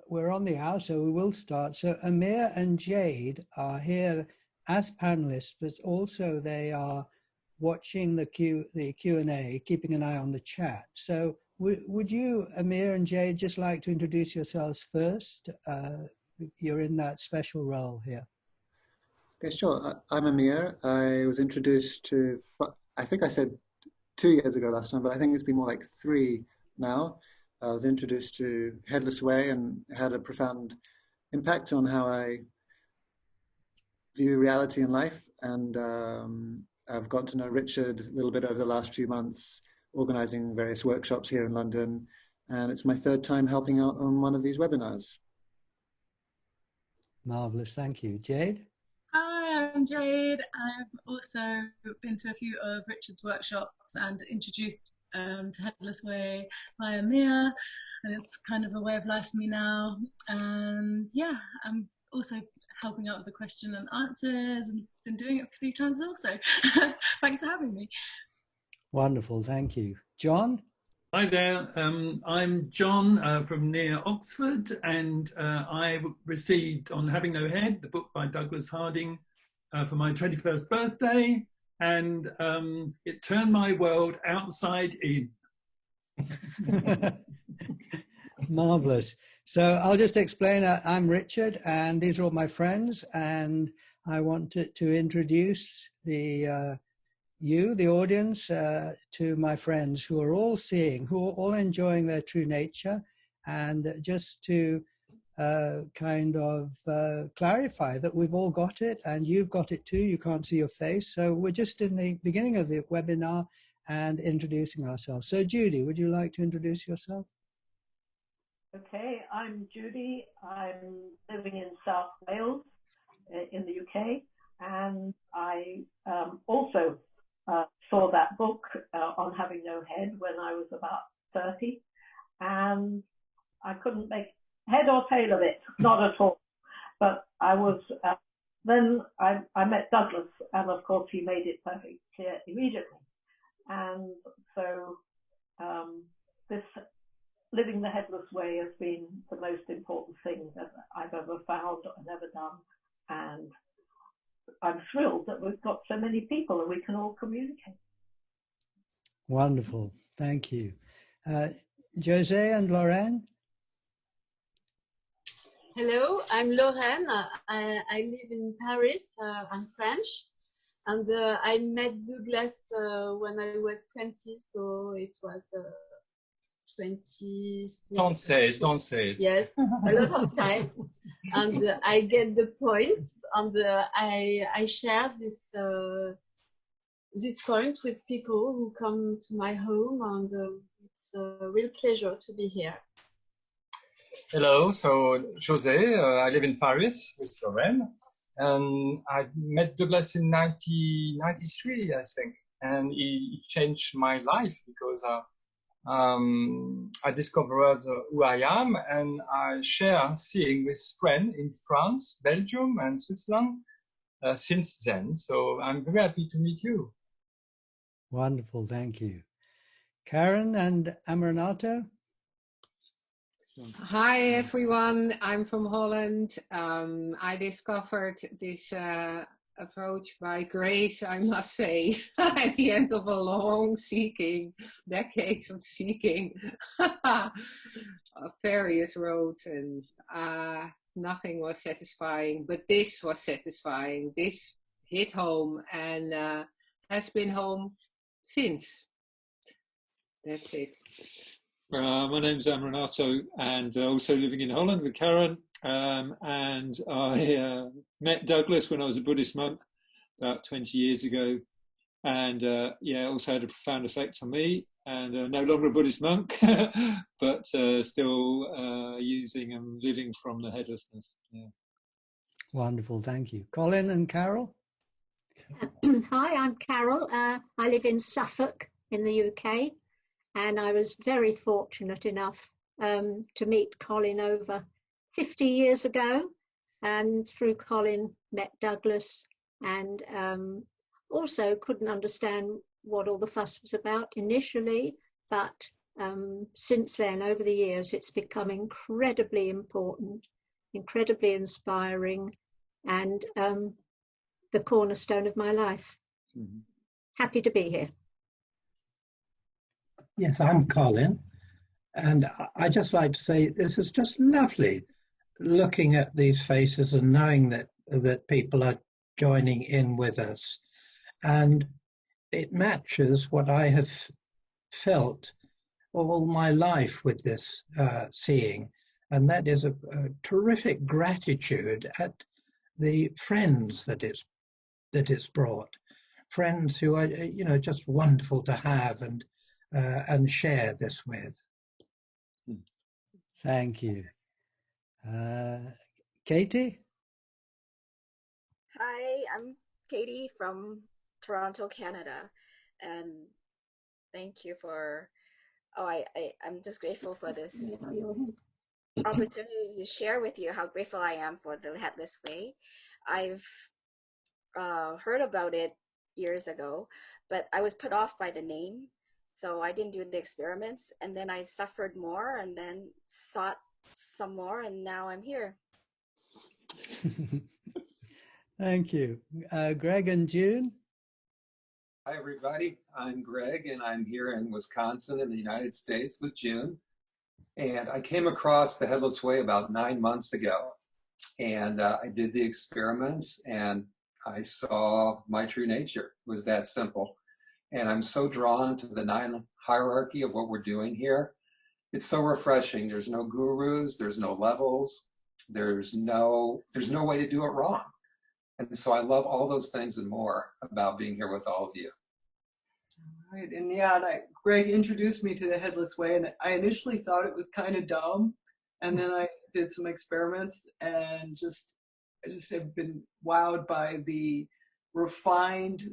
we're on the hour, so we will start. So Amir and Jade are here as panelists, but also they are watching the Q&A, keeping an eye on the chat. So would you, Amir and Jade, just like to introduce yourselves first? You're in that special role here. Okay, sure. I'm Amir. I was introduced to, I think I said 2 years ago last time, but I think it's been more like 3 now. I was introduced to Headless Way and had a profound impact on how I view reality and life. And I've got to know Richard a little bit over the last few months, organizing various workshops here in London. And it's my 3rd time helping out on one of these webinars. Marvelous, thank you. Jade? Hi, I'm Jade. I've also been to a few of Richard's workshops and introduced to Headless Way by Mia, and it's kind of a way of life for me now. And yeah, I'm also helping out with the question and answers and been doing it 3 times also. Thanks for having me. Wonderful, thank you. John? Hi there, I'm John from near Oxford, and I received On Having No Head, the book by Douglas Harding, for my 21st birthday, and it turned my world outside in. Marvelous. So I'll just explain, I'm Richard, and these are all my friends, and I wanted to introduce the audience, to my friends who are all seeing, who are all enjoying their true nature, and just to kind of clarify that we've all got it, and you've got it too. You can't see your face. So we're just in the beginning of the webinar and introducing ourselves. So Judy, would you like to introduce yourself? Okay, I'm Judy. I'm living in South Wales in the UK, and I also saw that book On Having No Head when I was about 30, and I couldn't make head or tail of it, not at all. But I was, then I met Douglas, and of course he made it perfectly clear immediately. And so this living the Headless Way has been the most important thing that I've ever found and ever done. And I'm thrilled that we've got so many people and we can all communicate. Wonderful, thank you. Jose and Lorraine? Hello, I'm Lorraine. I live in Paris. I'm French. And I met Douglas when I was 20, so it was 20. Don't say it. Yes, a lot of time. And I get the point, and I share this point with people who come to my home, and it's a real pleasure to be here. Hello, so Jose, I live in Paris with Lorraine, and I met Douglas in 1993, I think, and he changed my life because I discovered who I am, and I share seeing with friends in France, Belgium, and Switzerland since then. So I'm very happy to meet you. Wonderful, thank you. Karen and Amaranato? Hi everyone, I'm from Holland. I discovered this approach by grace, I must say, at the end of a long seeking, decades of seeking various roads, and nothing was satisfying, but this was satisfying. This hit home and has been home since. That's it. My name's Amaranato, and also living in Holland with Karen. And I met Douglas when I was a Buddhist monk about 20 years ago, and also had a profound effect on me. And no longer a Buddhist monk, but still using and living from the headlessness. Yeah. Wonderful, thank you. Colin and Carol? Hi, I'm Carol. I live in Suffolk in the UK. And I was very fortunate enough to meet Colin over 50 years ago, and through Colin met Douglas, and also couldn't understand what all the fuss was about initially, but since then, over the years, it's become incredibly important, incredibly inspiring, and the cornerstone of my life. Mm-hmm. Happy to be here. Yes, I'm Colin, and I just like to say this is just lovely, looking at these faces and knowing that people are joining in with us, and it matches what I have felt all my life with this seeing, and that is a terrific gratitude at the friends that it's brought, friends who are just wonderful to have and share this with. Thank you. Katie? Hi, I'm Katie from Toronto, Canada, and thank you for, I'm just grateful for this opportunity to share with you how grateful I am for the Headless Way. I've heard about it years ago, but I was put off by the name, so I didn't do the experiments, and then I suffered more and then sought some more, and now I'm here. Thank you. Greg and June? Hi, everybody. I'm Greg, and I'm here in Wisconsin in the United States with June. And I came across the Headless Way about 9 months ago. And I did the experiments, and I saw my true nature. It was that simple. And I'm so drawn to the 9 hierarchy of what we're doing here. It's so refreshing. There's no gurus. There's no levels. There's no way to do it wrong. And so I love all those things and more about being here with all of you. Right, and yeah, Greg introduced me to the Headless Way, and I initially thought it was kind of dumb, and then I did some experiments, and I just have been wowed by the refined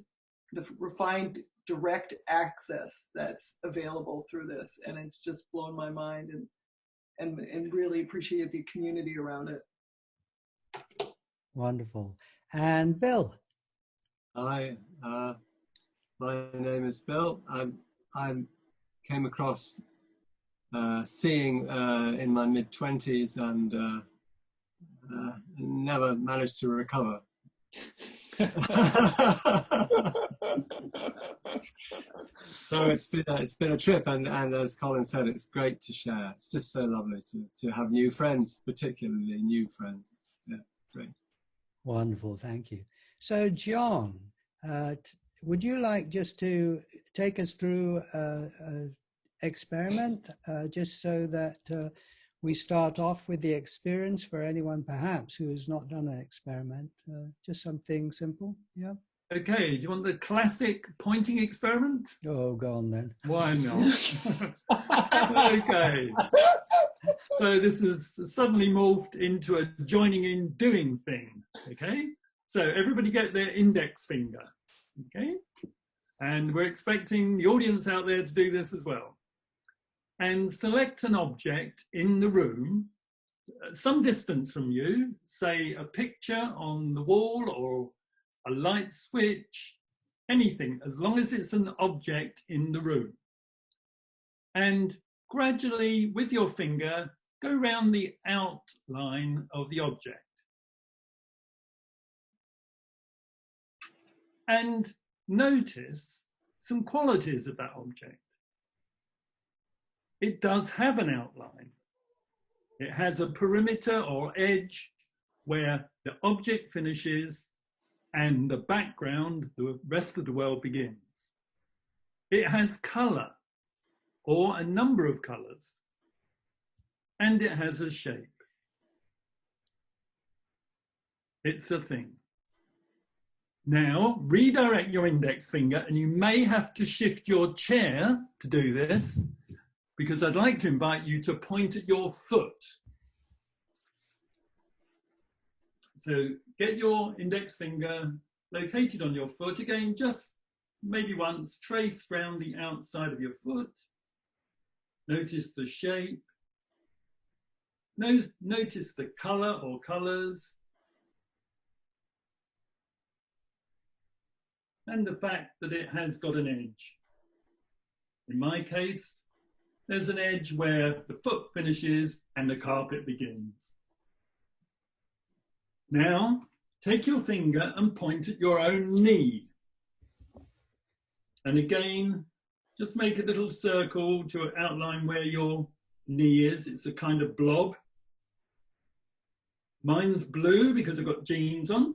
direct access that's available through this, and it's just blown my mind, and really appreciate the community around it. Wonderful. And Bill? Hi, my name is Bill. I came across seeing in my mid-20s and never managed to recover. So it's been a trip, and as Colin said, it's great to share. It's just so lovely to have new friends, particularly new friends. Yeah, great. Wonderful, thank you. So John, would you like just to take us through an experiment, just so that we start off with the experience for anyone perhaps who has not done an experiment, just something simple, yeah? Okay, do you want the classic pointing experiment? Oh, go on then. Why not? Okay. So this has suddenly morphed into a joining in doing thing, okay? So everybody get their index finger, okay? And we're expecting the audience out there to do this as well. And select an object in the room, some distance from you, say a picture on the wall or a light switch, anything, as long as it's an object in the room. And gradually, with your finger, go around the outline of the object. And notice some qualities of that object. It does have an outline. It has a perimeter or edge where the object finishes and the background, the rest of the world, begins. It has color or a number of colors, and it has a shape. It's a thing. Now, redirect your index finger, and you may have to shift your chair to do this, because I'd like to invite you to point at your foot. So get your index finger located on your foot. Again, just maybe once, trace round the outside of your foot. Notice the shape. Notice the color or colors. And the fact that it has got an edge. In my case, there's an edge where the foot finishes and the carpet begins. Now, take your finger and point at your own knee. And again, just make a little circle to outline where your knee is. It's a kind of blob. Mine's blue because I've got jeans on.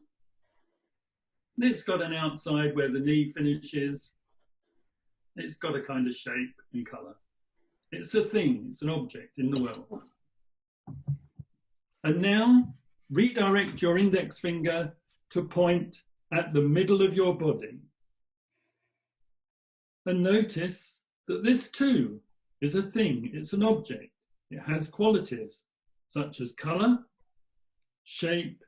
And it's got an outside where the knee finishes. It's got a kind of shape and colour. It's a thing, it's an object in the world. And now redirect your index finger to point at the middle of your body. And notice that this too is a thing, it's an object. It has qualities such as colour, shape,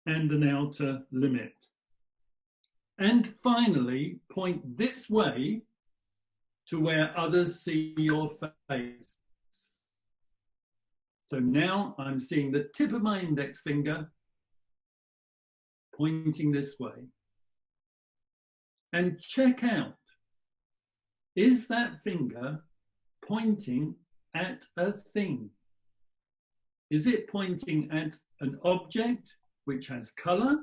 and an outer limit. And finally, point this way to where others see your face. So now I'm seeing the tip of my index finger pointing this way. And check out, is that finger pointing at a thing? Is it pointing at an object which has colour,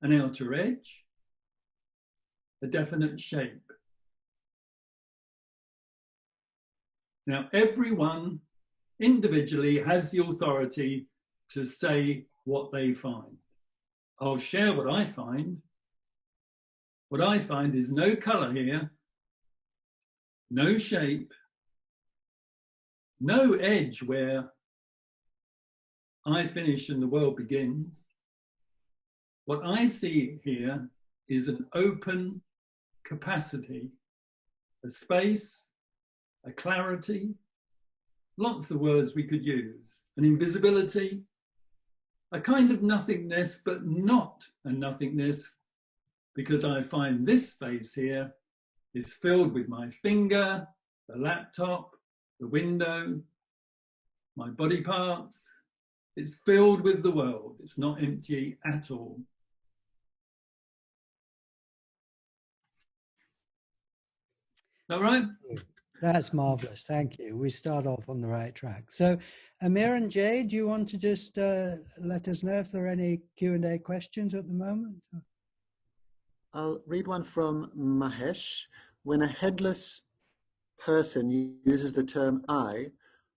an outer edge, a definite shape? Now, everyone individually has the authority to say what they find. I'll share what I find. What I find is no colour here, no shape, no edge where I finish and the world begins. What I see here is an open capacity, a space, a clarity, lots of words we could use, an invisibility, a kind of nothingness, but not a nothingness, because I find this space here is filled with my finger, the laptop, the window, my body parts. It's filled with the world. It's not empty at all. All right? That's marvelous. Thank you. We start off on the right track. So, Amir and Jay, do you want to just let us know if there are any Q&A questions at the moment? I'll read one from Mahesh. When a headless person uses the term I,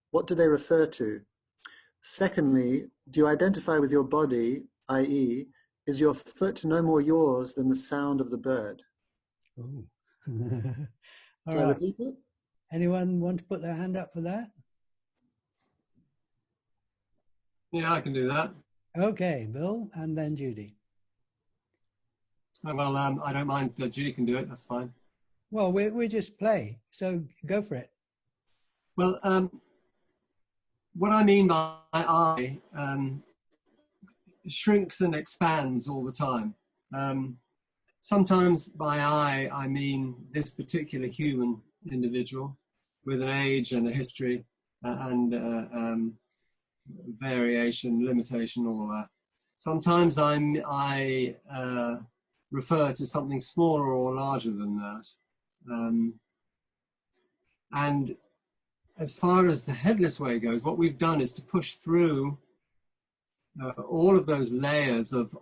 what do they refer to? Secondly, do you identify with your body, i.e., is your foot no more yours than the sound of the bird? Ooh. All Shall I right. repeat it? Anyone want to put their hand up for that? Yeah, I can do that. Okay, Bill, and then Judy. Well, I don't mind. Judy can do it. That's fine. Well, we just play, so go for it. Well, what I mean by I shrinks and expands all the time. Sometimes by I mean this particular human individual with an age and a history and variation, limitation, all that. Sometimes I refer to something smaller or larger than that. And as far as the Headless Way goes, what we've done is to push through all of those layers of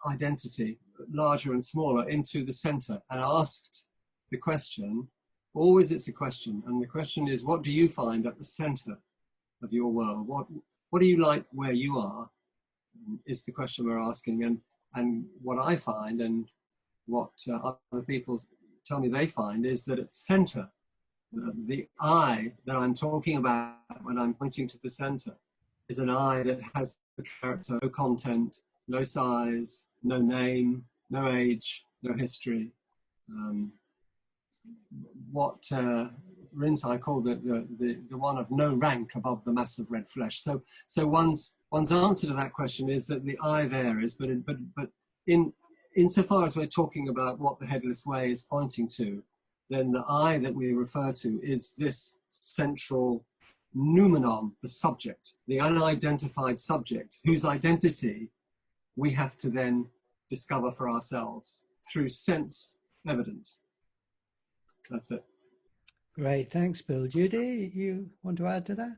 identity, larger and smaller, into the center, and asked the question, always it's a question, and the question is, what do you find at the center of your world? What do you like where you are, is the question we're asking. And what I find, and what other people tell me they find, is that at the center, the I that I'm talking about when I'm pointing to the center is an I that has the character, no content, no size, no name, no age, no history. What Rinzai called the one of no rank above the mass of red flesh. So one's answer to that question is that the I there is, but insofar as we're talking about what the Headless Way is pointing to, then the I that we refer to is this central noumenon, the subject, the unidentified subject, whose identity we have to then discover for ourselves through sense evidence. That's it. Great, thanks, Bill. Judy, you want to add to that?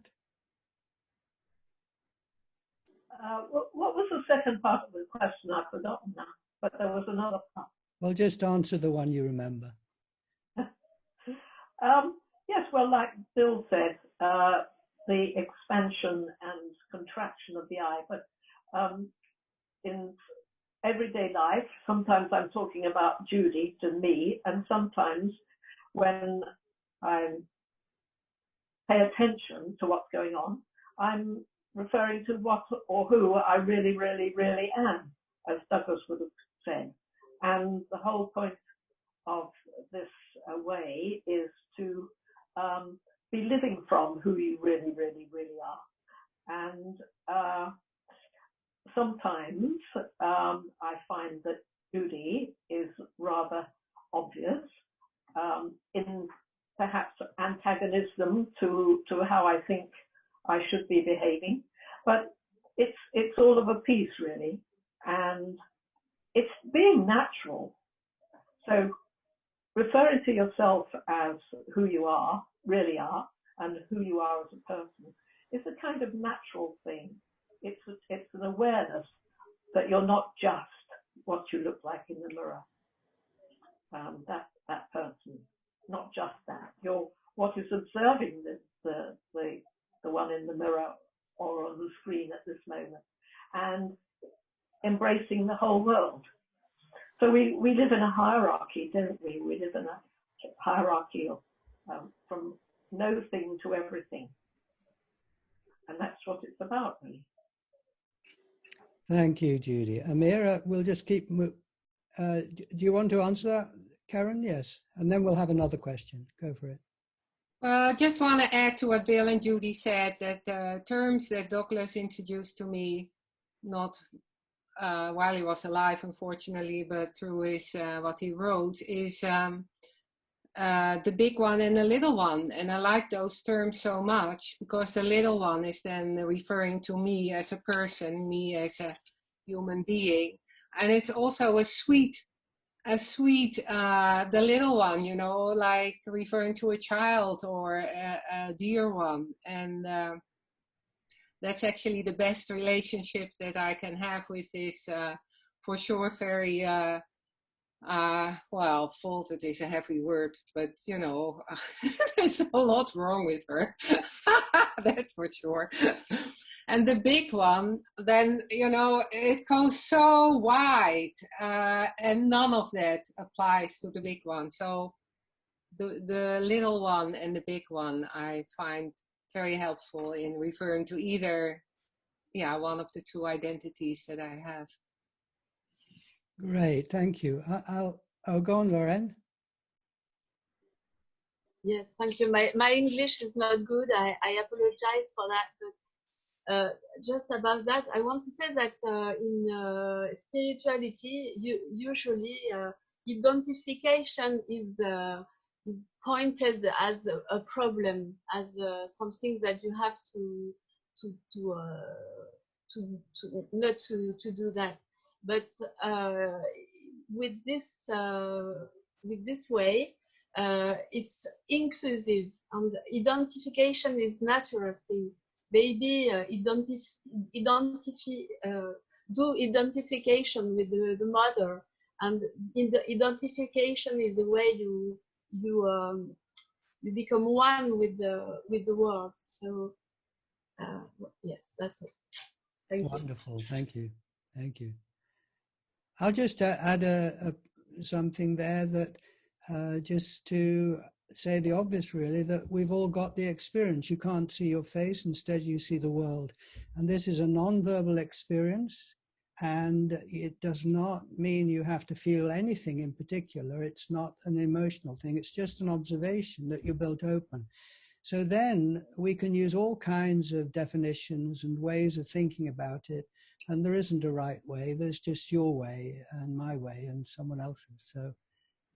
What was the second part of the question? I've forgotten now, but there was another part. Well, just answer the one you remember. Yes, well, like Bill said, the expansion and contraction of the eye, but in everyday life, sometimes I'm talking about Judy to me, and sometimes when I pay attention to what's going on, I'm referring to what or who I really, really, really am, as Douglas would have said. And the whole point of this way is to be living from who you really, really, really are. And sometimes I find that Judy is rather obvious in perhaps antagonism to how I think I should be behaving, but it's all of a piece really, and it's being natural. So referring to yourself as who you are, really are, and who you are as a person is a kind of natural thing. It's an awareness that you're not just what you look like in the mirror. That person, not just that. You're what is observing the one in the mirror or on the screen at this moment, and embracing the whole world. So we live in a hierarchy, don't we? We live in a hierarchy of from no thing to everything. And that's what it's about, really. Thank you, Judy. Amira, we'll just keep... do you want to answer that, Karen? Yes. And then we'll have another question. Go for it. I just want to add to what Bill and Judy said, that the terms that Douglas introduced to me, not while he was alive, unfortunately, but through his what he wrote, is the big one and the little one. And I like those terms so much, because the little one is then referring to me as a person, me as a human being. And it's also a sweet, the little one, you know, like referring to a child or a dear one. And that's actually the best relationship that I can have with this, for sure, very, well, faulted is a heavy word, but, you know, there's a lot wrong with her. That's for sure. And the big one, then, you know, it goes so wide, and none of that applies to the big one. So the little one and the big one, I find very helpful in referring to either, yeah, one of the two identities that I have. Great, thank you. I'll go on, Lauren. Yeah, thank you. My English is not good. I apologize for that. But just about that, I want to say that in spirituality, usually identification is pointed as a problem, as something that you have to not to do that. But with this way, it's inclusive, and identification is natural thing. Baby do identification with the mother, and in the identification is the way you become one with the world. So yes, that's it. Thank you. Wonderful, thank you, thank you. I'll just add something there, that just to say the obvious, really, that we've all got the experience. You can't see your face, instead you see the world. And this is a non-verbal experience, and it does not mean you have to feel anything in particular. It's not an emotional thing. It's just an observation that you built open. So then we can use all kinds of definitions and ways of thinking about it. And there isn't a right way. There's just your way and my way and someone else's. So,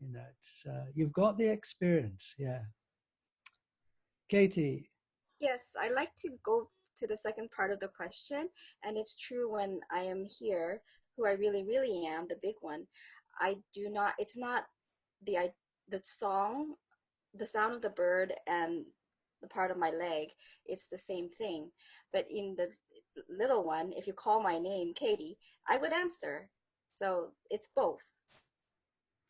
you know, it's, you've got the experience. Yeah. Katie. Yes, I like to go to the second part of the question. And it's true, when I am here, who I really, really am, the big one, I do not, it's not the song the sound of the bird and the part of my leg, it's the same thing. But in the little one, if you call my name, Katie, I would answer. So it's both.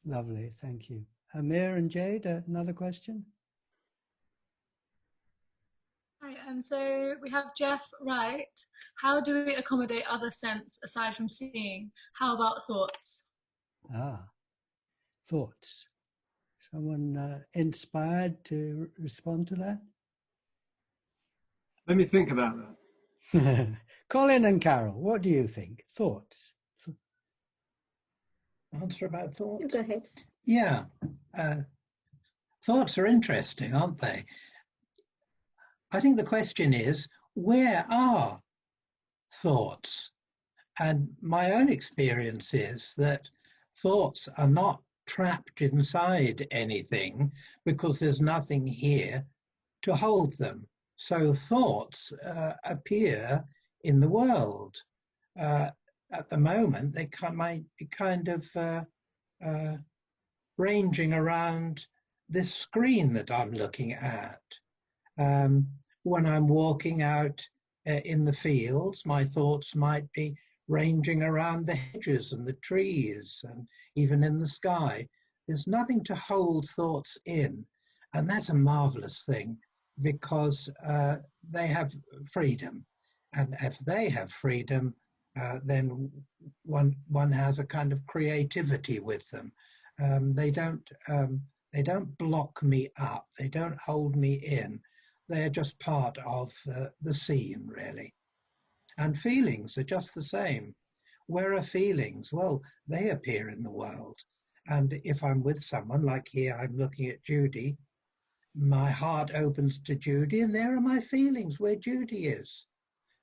Lovely, thank you. Amir and Jade, another question? Right, and so we have Jeff Wright. How do we accommodate other sense aside from seeing? How about thoughts? Ah, thoughts. Someone inspired to respond to that? Let me think about that. Colin and Carol, what do you think? Thoughts? Answer about thoughts? You go ahead. Yeah. Thoughts are interesting, aren't they? I think the question is, where are thoughts? And my own experience is that thoughts are not trapped inside anything because there's nothing here to hold them. So thoughts appear in the world. At the moment, they might be kind of ranging around this screen that I'm looking at. When I'm walking out in the fields, my thoughts might be ranging around the hedges and the trees and even in the sky. There's nothing to hold thoughts in. And that's a marvelous thing because they have freedom. And if they have freedom, then one has a kind of creativity with them. They don't block me up. They don't hold me in. They're just part of the scene, really. And feelings are just the same. Where are feelings? Well, they appear in the world. And if I'm with someone, like here, I'm looking at Judy, my heart opens to Judy, and there are my feelings where Judy is.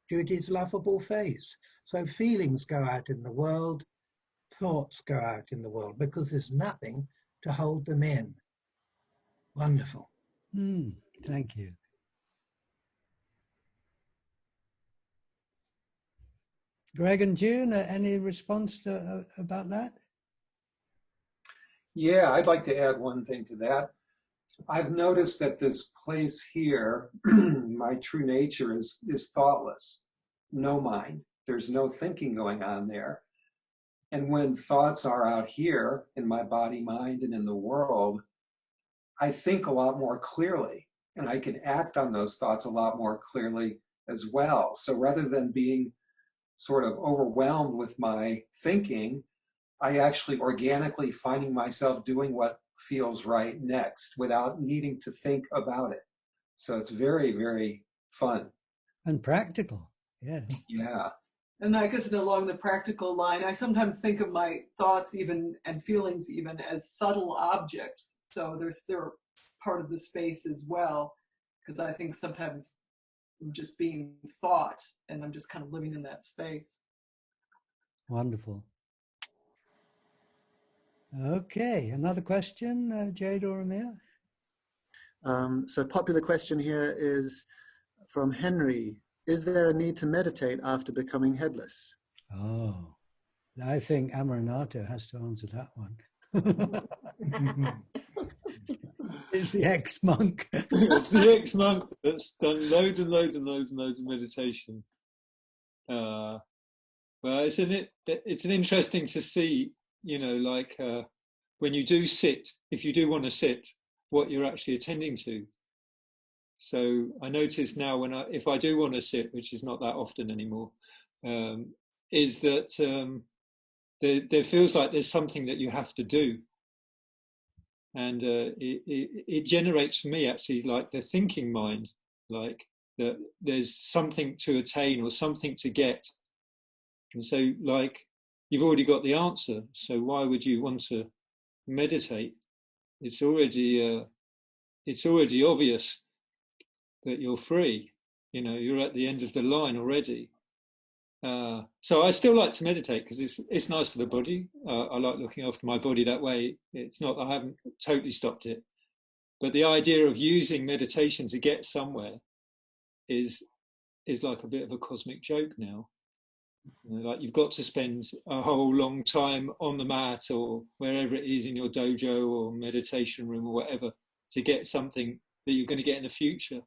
Judy's lovable face. So feelings go out in the world, thoughts go out in the world, because there's nothing to hold them in. Wonderful. Thank you. Greg and June, any response about that? Yeah, I'd like to add one thing to that. I've noticed that this place here, my true nature is thoughtless, no mind. There's no thinking going on there. And when thoughts are out here in my body, mind, and in the world, I think a lot more clearly, and I can act on those thoughts a lot more clearly as well. So rather than being sort of overwhelmed with my thinking, I actually organically finding myself doing what feels right next without needing to think about it. So it's very, very fun. And practical, yeah. Yeah. And I guess along the practical line, I sometimes think of my thoughts even and feelings even as subtle objects. So they're part of the space as well, because I think sometimes I'm just being thought and I'm just kind of living in that space. Wonderful. Okay, another question, Jade or Amir? So popular question here is from Henry. Is there a need to meditate after becoming headless? Oh, I think Amaranato has to answer that one. It's the ex-monk. It's the ex-monk that's done loads and loads and loads and loads of meditation. Well, it's an interesting to see, you know, like when you do sit, if you do want to sit, what you're actually attending to. So I notice now if I do want to sit, which is not that often anymore, is that there feels like there's something that you have to do. And it generates for me actually like the thinking mind, like that there's something to attain or something to get. And so like you've already got the answer, so why would you want to meditate? It's already obvious that you're free. You know, you're at the end of the line already. So I still like to meditate because it's nice for the body. I like looking after my body that way. It's not that I haven't totally stopped it, but the idea of using meditation to get somewhere is like a bit of a cosmic joke now. You know, like you've got to spend a whole long time on the mat or wherever it is in your dojo or meditation room or whatever to get something that you're going to get in the future.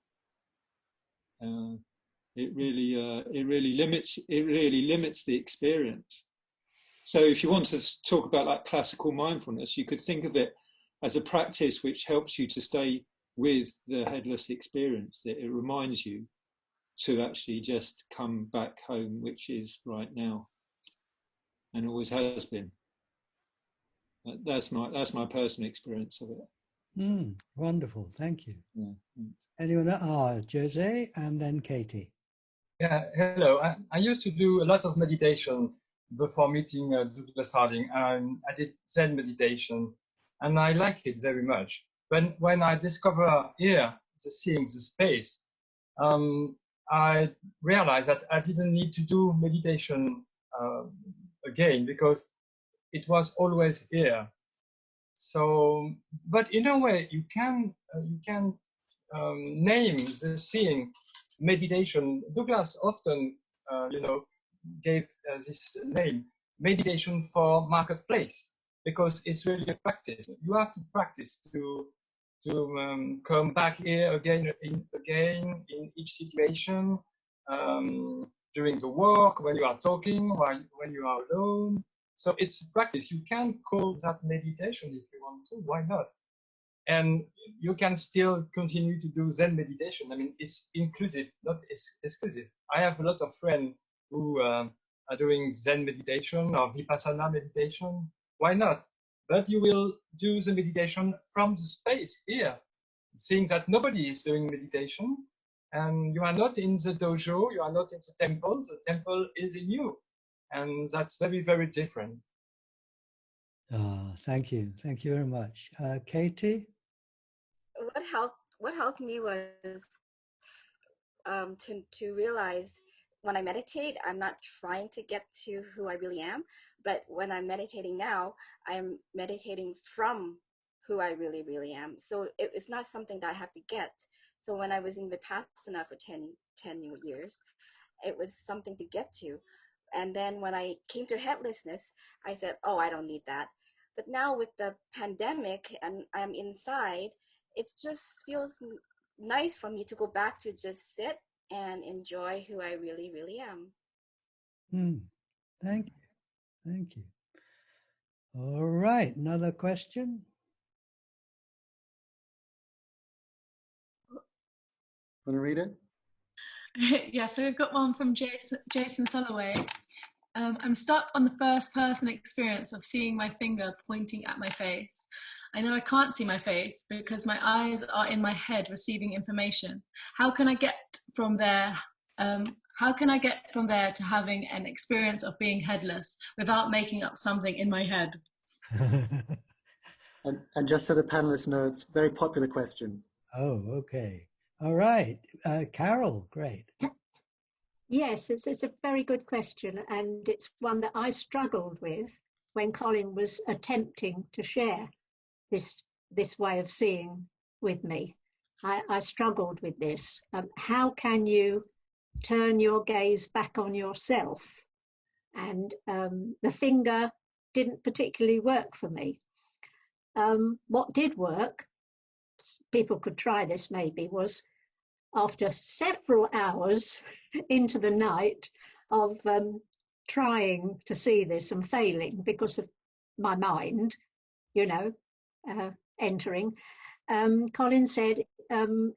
It really limits the experience. So if you want to talk about like classical mindfulness, you could think of it as a practice which helps you to stay with the headless experience, that it reminds you to actually just come back home, which is right now and always has been. That's my personal experience of it. Wonderful, thank you. Yeah. Anyone? Jose, and then Katie. Yeah, hello. I used to do a lot of meditation before meeting Douglas Harding. I did Zen meditation, and I like it very much. When I discover here the seeing the space, I realized that I didn't need to do meditation again, because it was always here. So, but in a way, you can name the seeing meditation. Douglas often, gave this name, meditation for marketplace, because it's really a practice. You have to practice to come back here again in each situation, during the work, when you are talking, when you are alone. So it's a practice. You can call that meditation if you want to. Why not? And you can still continue to do Zen meditation. I mean, it's inclusive, not exclusive. I have a lot of friends who are doing Zen meditation or Vipassana meditation. Why not? But you will do the meditation from the space here, seeing that nobody is doing meditation, and you are not in the dojo, you are not in the temple is in you. And that's very, very different. Thank you very much. Katie? What helped me was to realize when I meditate, I'm not trying to get to who I really am, but when I'm meditating now, I'm meditating from who I really, really am. So it's not something that I have to get. So when I was in Vipassana for 10 years, it was something to get to. And then when I came to headlessness, I said, oh, I don't need that. But now with the pandemic and I'm inside, it just feels nice for me to go back to just sit and enjoy who I really, really am. Thank you. All right, another question? Want to read it? Yeah, so we've got one from Jason Soloway. I'm stuck on the first person experience of seeing my finger pointing at my face. I know I can't see my face because my eyes are in my head receiving information. How can I get from there? To having an experience of being headless without making up something in my head? And just so the panelists know, it's a very popular question. Oh, okay. All right. Carol, great. Yes, it's a very good question, and it's one that I struggled with when Colin was attempting to share this way of seeing with me. I struggled with this. How can you turn your gaze back on yourself? And the finger didn't particularly work for me. What did work, people could try this maybe, was after several hours into the night of trying to see this and failing because of my mind, entering, Colin said,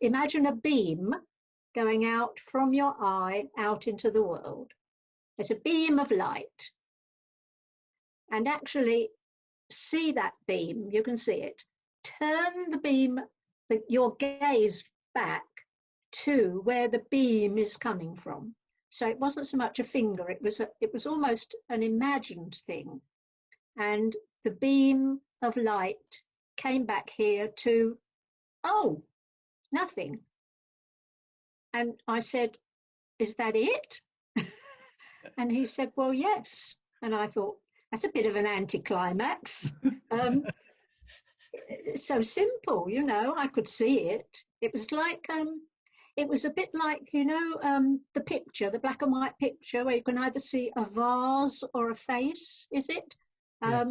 imagine a beam going out from your eye out into the world. It's a beam of light. And actually see that beam, you can see it. Turn the beam, your gaze back to where the beam is coming from. So it wasn't so much a finger, it was almost an imagined thing. And the beam of light came back here to, oh, nothing. And I said, is that it? And he said, well, yes. And I thought, that's a bit of an anticlimax. So simple, I could see it. It was like, it was a bit like, the picture, the black and white picture where you can either see a vase or a face, is it? Yeah.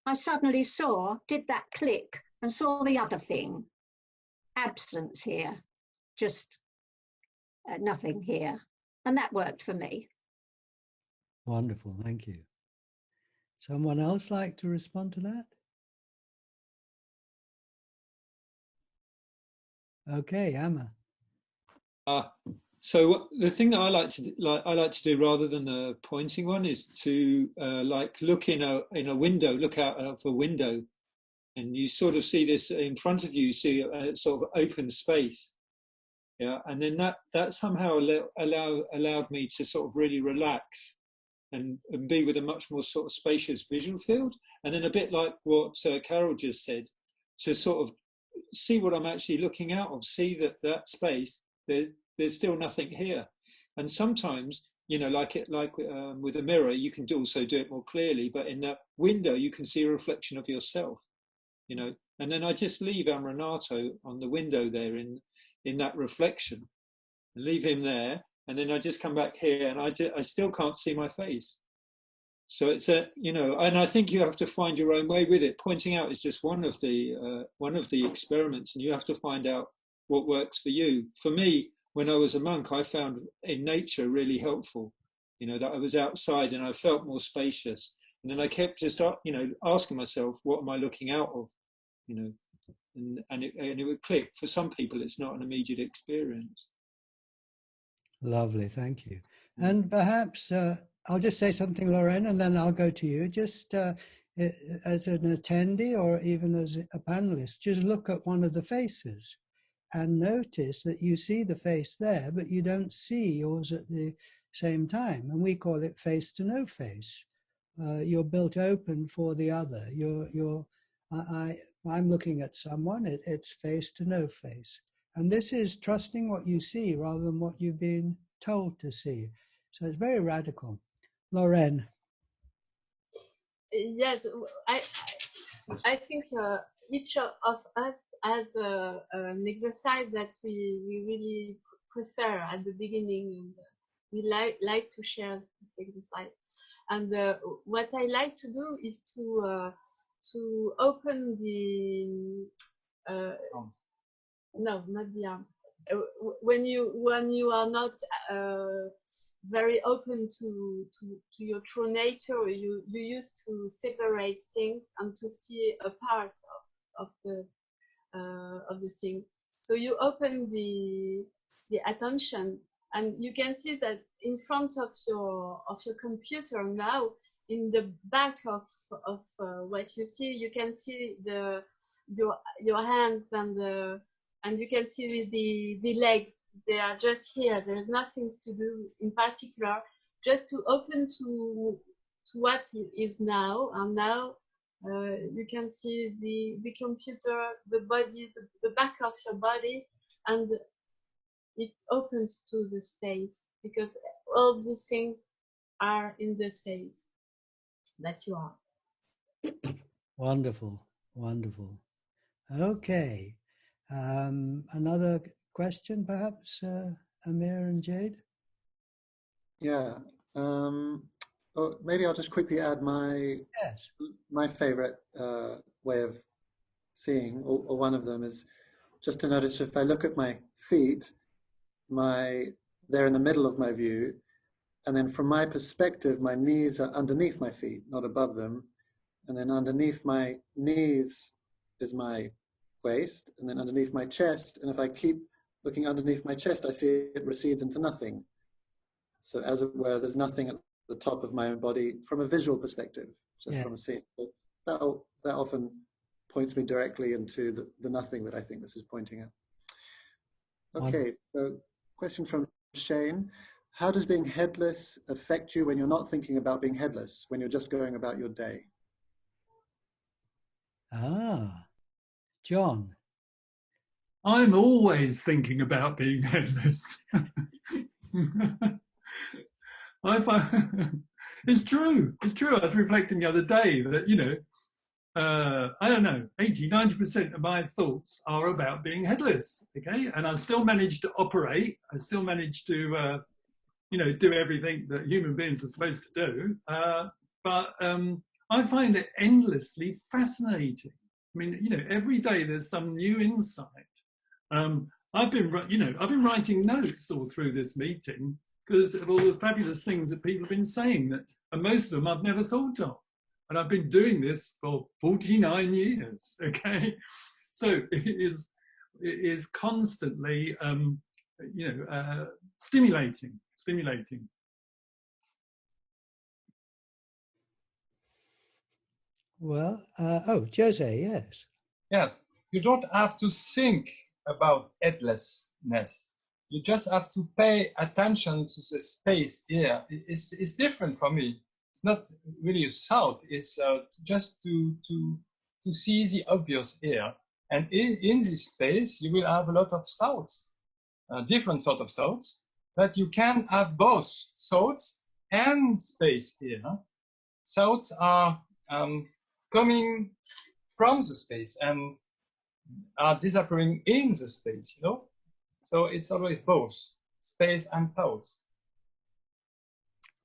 I suddenly did that click and saw the other thing. absence here, just nothing here. And that worked for me. Wonderful, thank you. Someone else like to respond to that? Okay, Emma. So the thing that I like to do rather than the pointing one is to like look in a window, look out of a window, and you sort of see this in front of you. You see a sort of open space, yeah, and then that somehow allowed me to sort of really relax and be with a much more sort of spacious vision field, and then a bit like what Carol just said, to sort of see what I'm actually looking out of, see that space, there's still nothing here. And sometimes, you know, like with a mirror, you can also do it more clearly, but in that window, you can see a reflection of yourself, you know. And then I just leave Amranato on the window there in that reflection, and leave him there. And then I just come back here, and I still can't see my face. So it's you know, and I think you have to find your own way with it. Pointing out is just one of the experiments, and you have to find out what works for you. For me, when I was a monk, I found in nature really helpful. You know, that I was outside and I felt more spacious. And then I kept just, you know, asking myself, what am I looking out of? You know, and it would click. For some people, it's not an immediate experience. Lovely, thank you. And perhaps I'll just say something, Lorraine, and then I'll go to you. Just as an attendee or even as a panelist, just look at one of the faces and notice that you see the face there, but you don't see yours at the same time. And we call it face to no face. You're built open for the other. I'm looking at someone, it's face to no face. And this is trusting what you see rather than what you've been told to see. So it's very radical. Lorraine. Yes, I think each of us has an exercise that we really prefer at the beginning, and we like to share this exercise. And what I like to do is to open the no, not the arms. When you are not very open to your true nature, you used to separate things and to see a part of the things. So you open the attention, and you can see that in front of your computer now, in the back of what you see, you can see your hands, and you can see the legs. They are just here. There is nothing to do in particular, just to open to what is now. And now you can see the computer, the body, the back of your body, and it opens to the space, because all the things are in the space that you are. Wonderful, wonderful. Okay. Another question, perhaps, Amir and Jade? Yeah. Oh, maybe I'll just quickly add my favorite way of seeing, or one of them, is just to notice if I look at my feet, they're in the middle of my view, and then from my perspective, my knees are underneath my feet, not above them, and then underneath my knees is my waist, and then underneath my chest, and if I keep looking underneath my chest, I see it recedes into nothing. So as it were, there's nothing at the top of my own body from a visual perspective, just from a seeing. So that often points me directly into the nothing that I think this is pointing at. Okay, so question from Shane. How does being headless affect you when you're not thinking about being headless, when you're just going about your day? John. I'm always thinking about being headless. It's true. It's true. I was reflecting the other day that, you know, I don't know, 80-90% of my thoughts are about being headless. Okay, and I still manage to operate. I still manage to, you know, do everything that human beings are supposed to do. But I find it endlessly fascinating. I mean, you know, every day there's some new insight. I've been writing notes all through this meeting because of all the fabulous things that people have been saying, that, and most of them I've never thought of. And I've been doing this for 49 years, okay? So it is constantly, stimulating. Well, Jose, yes. Yes, you don't have to think about headlessness. You just have to pay attention to the space here. It's different for me. It's not really a thought. It's just to see the obvious here. And in this space, you will have a lot of thoughts, different sort of thoughts. But you can have both thoughts and space here. Thoughts are coming from the space and are disappearing in the space, you know? So it's always both space and thoughts.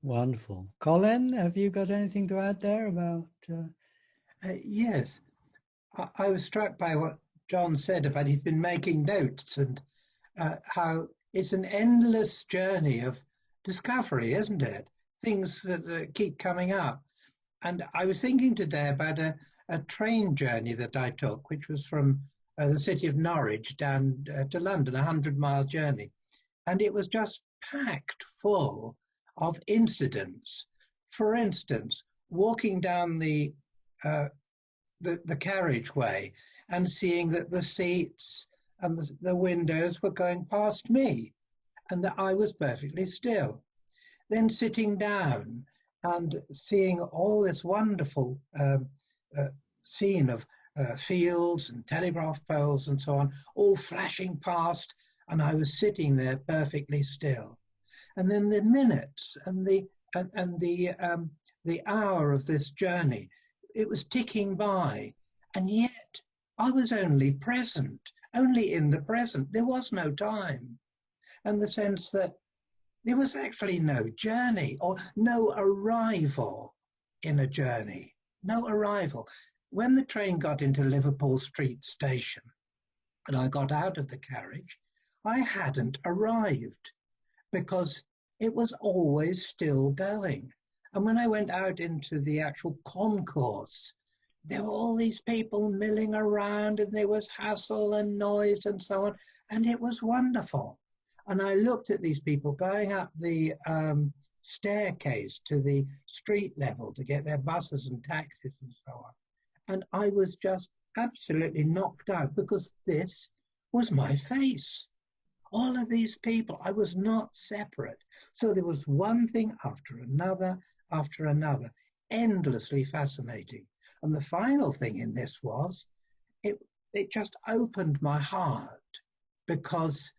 Wonderful. Colin, have you got anything to add there about? Yes, I was struck by what John said about he's been making notes and how it's an endless journey of discovery, isn't it? Things that keep coming up. And I was thinking today about a train journey that I took, which was from the city of Norwich down to London, a 100-mile journey. And it was just packed full of incidents. For instance, walking down the carriageway and seeing that the seats and the windows were going past me and that I was perfectly still. Then sitting down and seeing all this wonderful scene of fields and telegraph poles and so on, all flashing past, and I was sitting there perfectly still. And then the minutes and the hour of this journey, it was ticking by, and yet I was only present, only in the present. There was no time, and the sense that there was actually no journey or no arrival in a journey, no arrival. When the train got into Liverpool Street Station and I got out of the carriage, I hadn't arrived because it was always still going. And when I went out into the actual concourse, there were all these people milling around and there was hassle and noise and so on, and it was wonderful. And I looked at these people going up the staircase to the street level to get their buses and taxis and so on. And I was just absolutely knocked out because this was my face. All of these people, I was not separate. So there was one thing after another, endlessly fascinating. And the final thing in this was, it just opened my heart because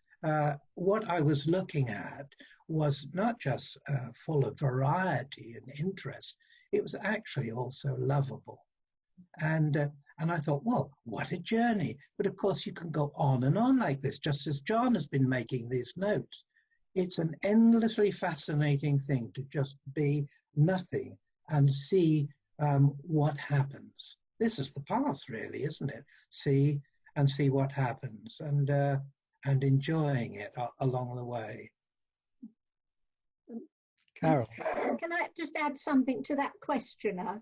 what I was looking at was not just full of variety and interest, it was actually also lovable. And I thought, well, what a journey. But of course, you can go on and on like this, just as John has been making these notes. It's an endlessly fascinating thing to just be nothing and see what happens. This is the path, really, isn't it? See what happens and enjoying it along the way. Carol. Can I just add something to that questioner?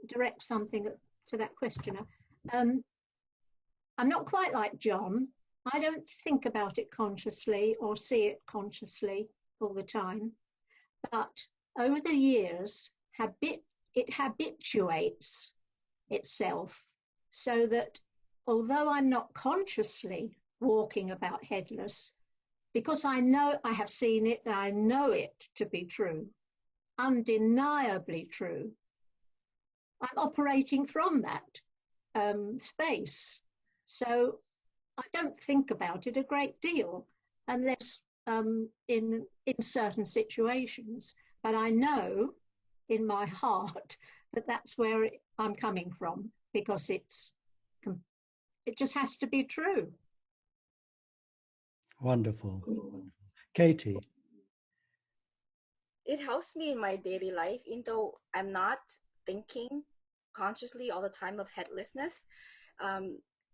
Direct something to that questioner. I'm not quite like John. I don't think about it consciously or see it consciously all the time. But over the years, it habituates itself so that although I'm not consciously walking about headless, because I know I have seen it, I know it to be true, undeniably true, I'm operating from that space. So I don't think about it a great deal unless in certain situations. But I know in my heart that that's where I'm coming from because it just has to be true. Wonderful. Katie. It helps me in my daily life, even though I'm not thinking consciously all the time of headlessness.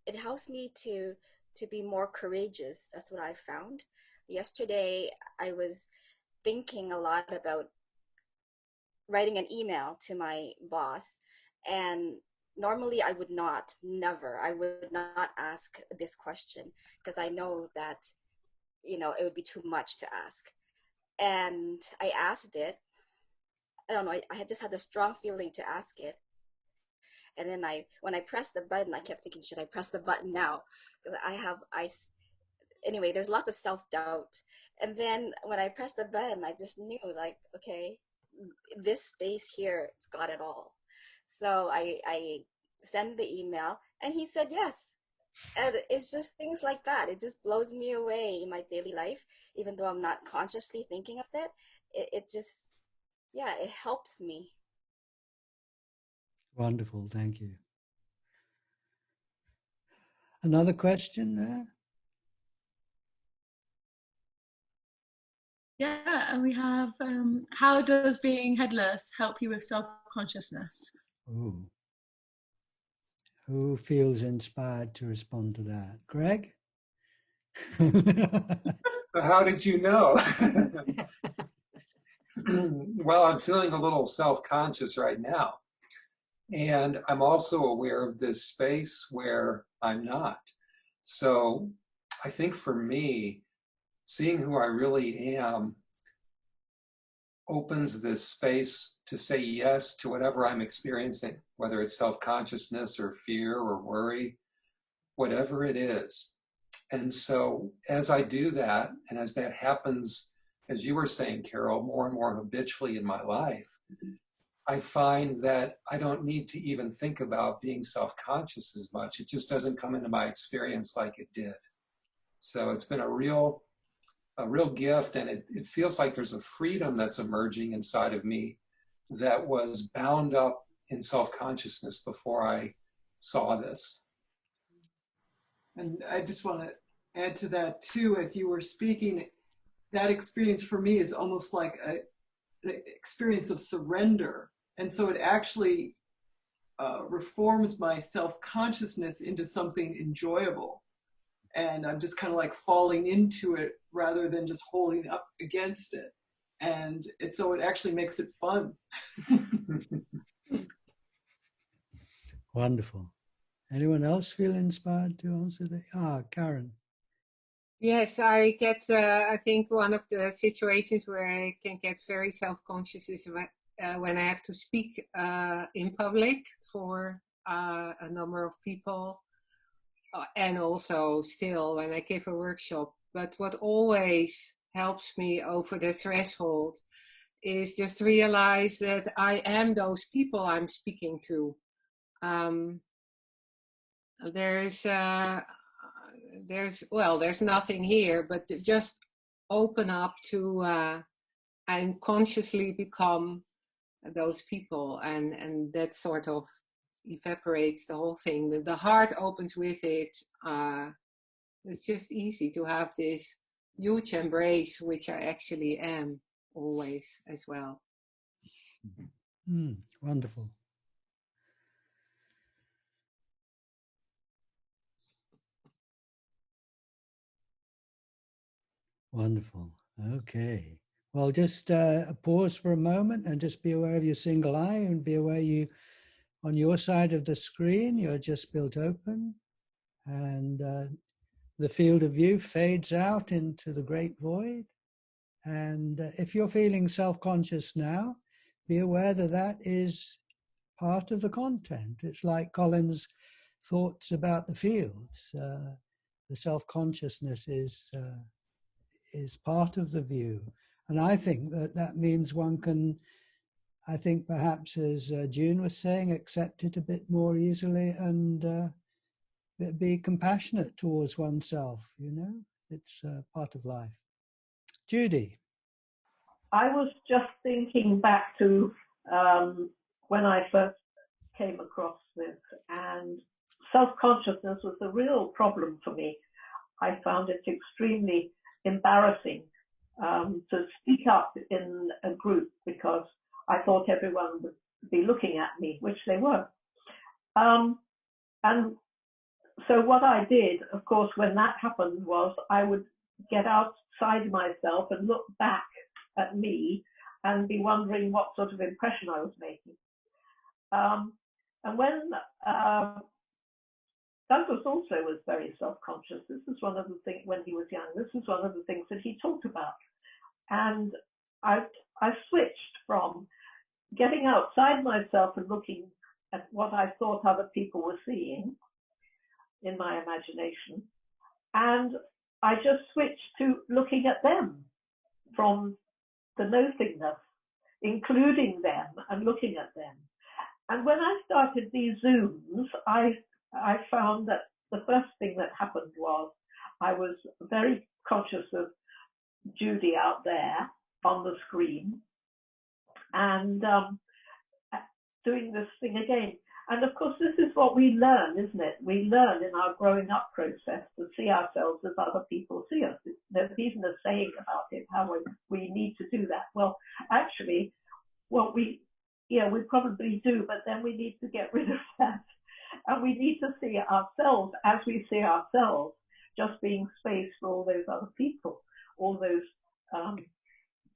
It helps me to to be more courageous. That's what I found. Yesterday, I was thinking a lot about writing an email to my boss, and normally I would I would not ask this question because I know that, it would be too much to ask. And I asked it. I don't know, I had just had a strong feeling to ask it. And then when I pressed the button, I kept thinking, should I press the button now? Because anyway, there's lots of self-doubt. And then when I pressed the button, I just knew, like, okay, this space here, it's got it all. So I sent the email, and he said yes. And it's just things like that. It just blows me away in my daily life, even though I'm not consciously thinking of it. It just, yeah, it helps me. Wonderful, thank you. Another question there? Yeah, and we have, how does being headless help you with self-consciousness? Ooh. Who feels inspired to respond to that? Greg? How did you know? Well, I'm feeling a little self-conscious right now. And I'm also aware of this space where I'm not. So I think for me, seeing who I really am opens this space to say yes to whatever I'm experiencing, whether it's self-consciousness or fear or worry, whatever it is. And so as I do that, and as that happens, as you were saying, Carol, more and more habitually in my life, I find that I don't need to even think about being self-conscious as much. It just doesn't come into my experience like it did. So it's been a real gift, and it feels like there's a freedom that's emerging inside of me that was bound up in self-consciousness before I saw this. And I just want to add to that too, as you were speaking, that experience for me is almost like the experience of surrender. And so it actually reforms my self-consciousness into something enjoyable. And I'm just kind of like falling into it rather than just holding up against it. And so it actually makes it fun. Wonderful. Anyone else feel inspired to answer that? Karen. Yes, I get, I think one of the situations where I can get very self-conscious is when I have to speak in public for a number of people, and also still when I give a workshop. But what always helps me over the threshold is just realize that I am those people I'm speaking to. There's nothing here, but just open up to and consciously become those people, and that sort of evaporates the whole thing. The heart opens with it. It's just easy to have this huge embrace, which I actually am always as well. Wonderful. Wonderful. Okay. Well, just pause for a moment and just be aware of your single eye, and be aware you, on your side of the screen, you're just built open, and the field of view fades out into the great void. And if you're feeling self-conscious now, be aware that that is part of the content. It's like Colin's thoughts about the fields. The self-consciousness is part of the view. And I think that means one can, I think perhaps as June was saying, accept it a bit more easily and be compassionate towards oneself, It's part of life. Judy. I was just thinking back to when I first came across this, and self-consciousness was a real problem for me. I found it extremely embarrassing to speak up in a group because I thought everyone would be looking at me, which they were. And so what I did, of course, when that happened was I would get outside myself and look back at me and be wondering what sort of impression I was making. And when Douglas also was very self-conscious, this is one of the things, when he was young, this is one of the things that he talked about. And I switched from getting outside myself and looking at what I thought other people were seeing in my imagination, and I just switched to looking at them from the nothingness, including them and looking at them. And when I started these Zooms, I found that the first thing that happened was I was very conscious of Judy out there on the screen and doing this thing again. And of course, this is what we learn, isn't it? We learn in our growing up process to see ourselves as other people see us. There's even a saying about it, how we need to do that. Well, actually, what we probably do, but then we need to get rid of that. And we need to see ourselves as we see ourselves, just being space for all those other people, all those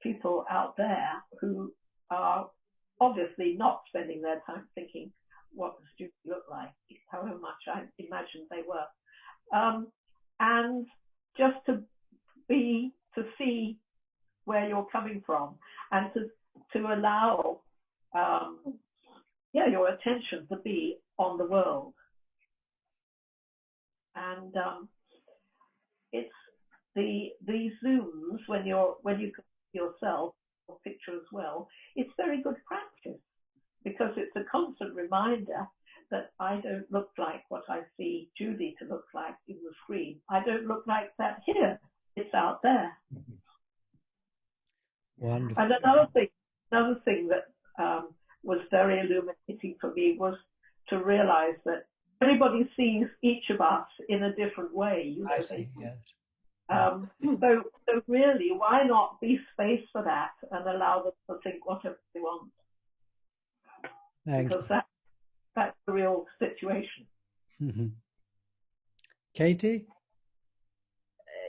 people out there who are obviously not spending their time thinking, what does Judy look like, however much I imagined they were. And just to see where you're coming from and to allow your attention to be on the world. And it's these Zooms when you yourself or picture as well, it's very good practice because it's a constant reminder that I don't look like what I see Judy to look like in the screen. I don't look like that here. It's out there. Wonderful. And another thing that was very illuminating for me was to realize that everybody sees each of us in a different way. You know, I see, yes. So really, why not be space for that and allow them to think whatever they want? Thank because you. that's the real situation. Mm-hmm. Katie?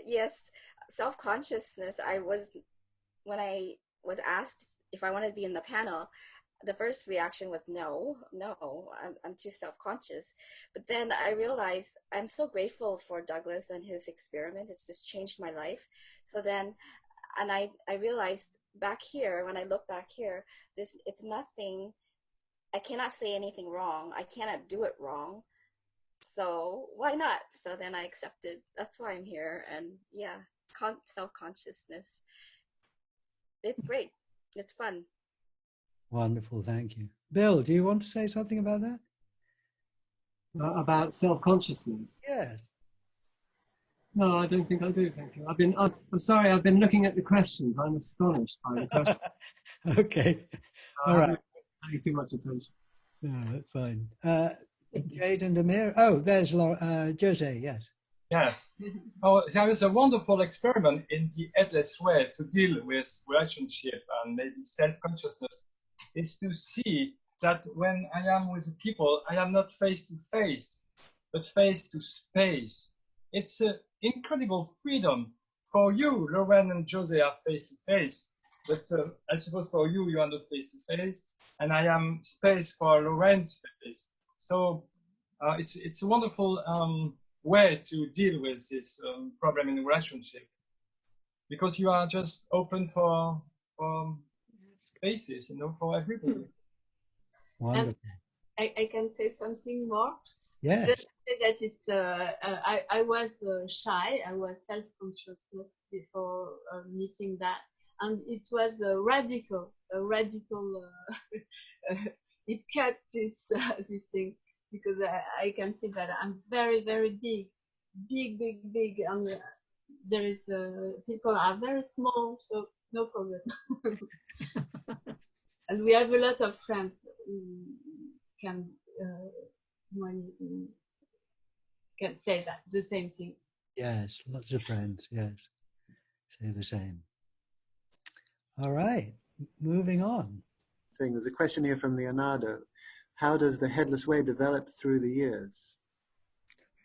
Yes, self-consciousness. When I was asked if I wanted to be in the panel, the first reaction was no, I'm too self-conscious. But then I realized I'm so grateful for Douglas and his experiment. It's just changed my life. So then, and I realized back here, when I look back here, it's nothing, I cannot say anything wrong. I cannot do it wrong. So why not? So then I accepted. That's why I'm here. And yeah, self-consciousness. It's great. It's fun. Wonderful, thank you. Bill, do you want to say something about that? About self-consciousness? Yes. No, I don't think I do, thank you. I'm sorry, I've been looking at the questions. I'm astonished by the questions. Okay, all right. Paying too much attention. No, that's fine. Jade and Amir. Oh, there's Jose, yes. Yes. Oh, there is a wonderful experiment in the Headless Way to deal with relationship and maybe self-consciousness, is to see that when I am with people, I am not face to face, but face to space. It's an incredible freedom. For you, Lauren and Jose are face to face, but I suppose for you, you are not face to face, and I am space for Lauren's face. So it's a wonderful way to deal with this problem in the relationship, because you are just open for spaces, for everybody. Wonderful. I can say something more. Yes. Just say that it's I was shy. I was self-consciousness before meeting that, and it was radical. It cut this thing, because I can see that I'm very, very big, and there is people are very small, so no problem. And we have a lot of friends who can say that the same thing. Yes, lots of friends, yes, say the same. All right, moving on. There's a question here from Leonardo. How does the Headless Way develop through the years?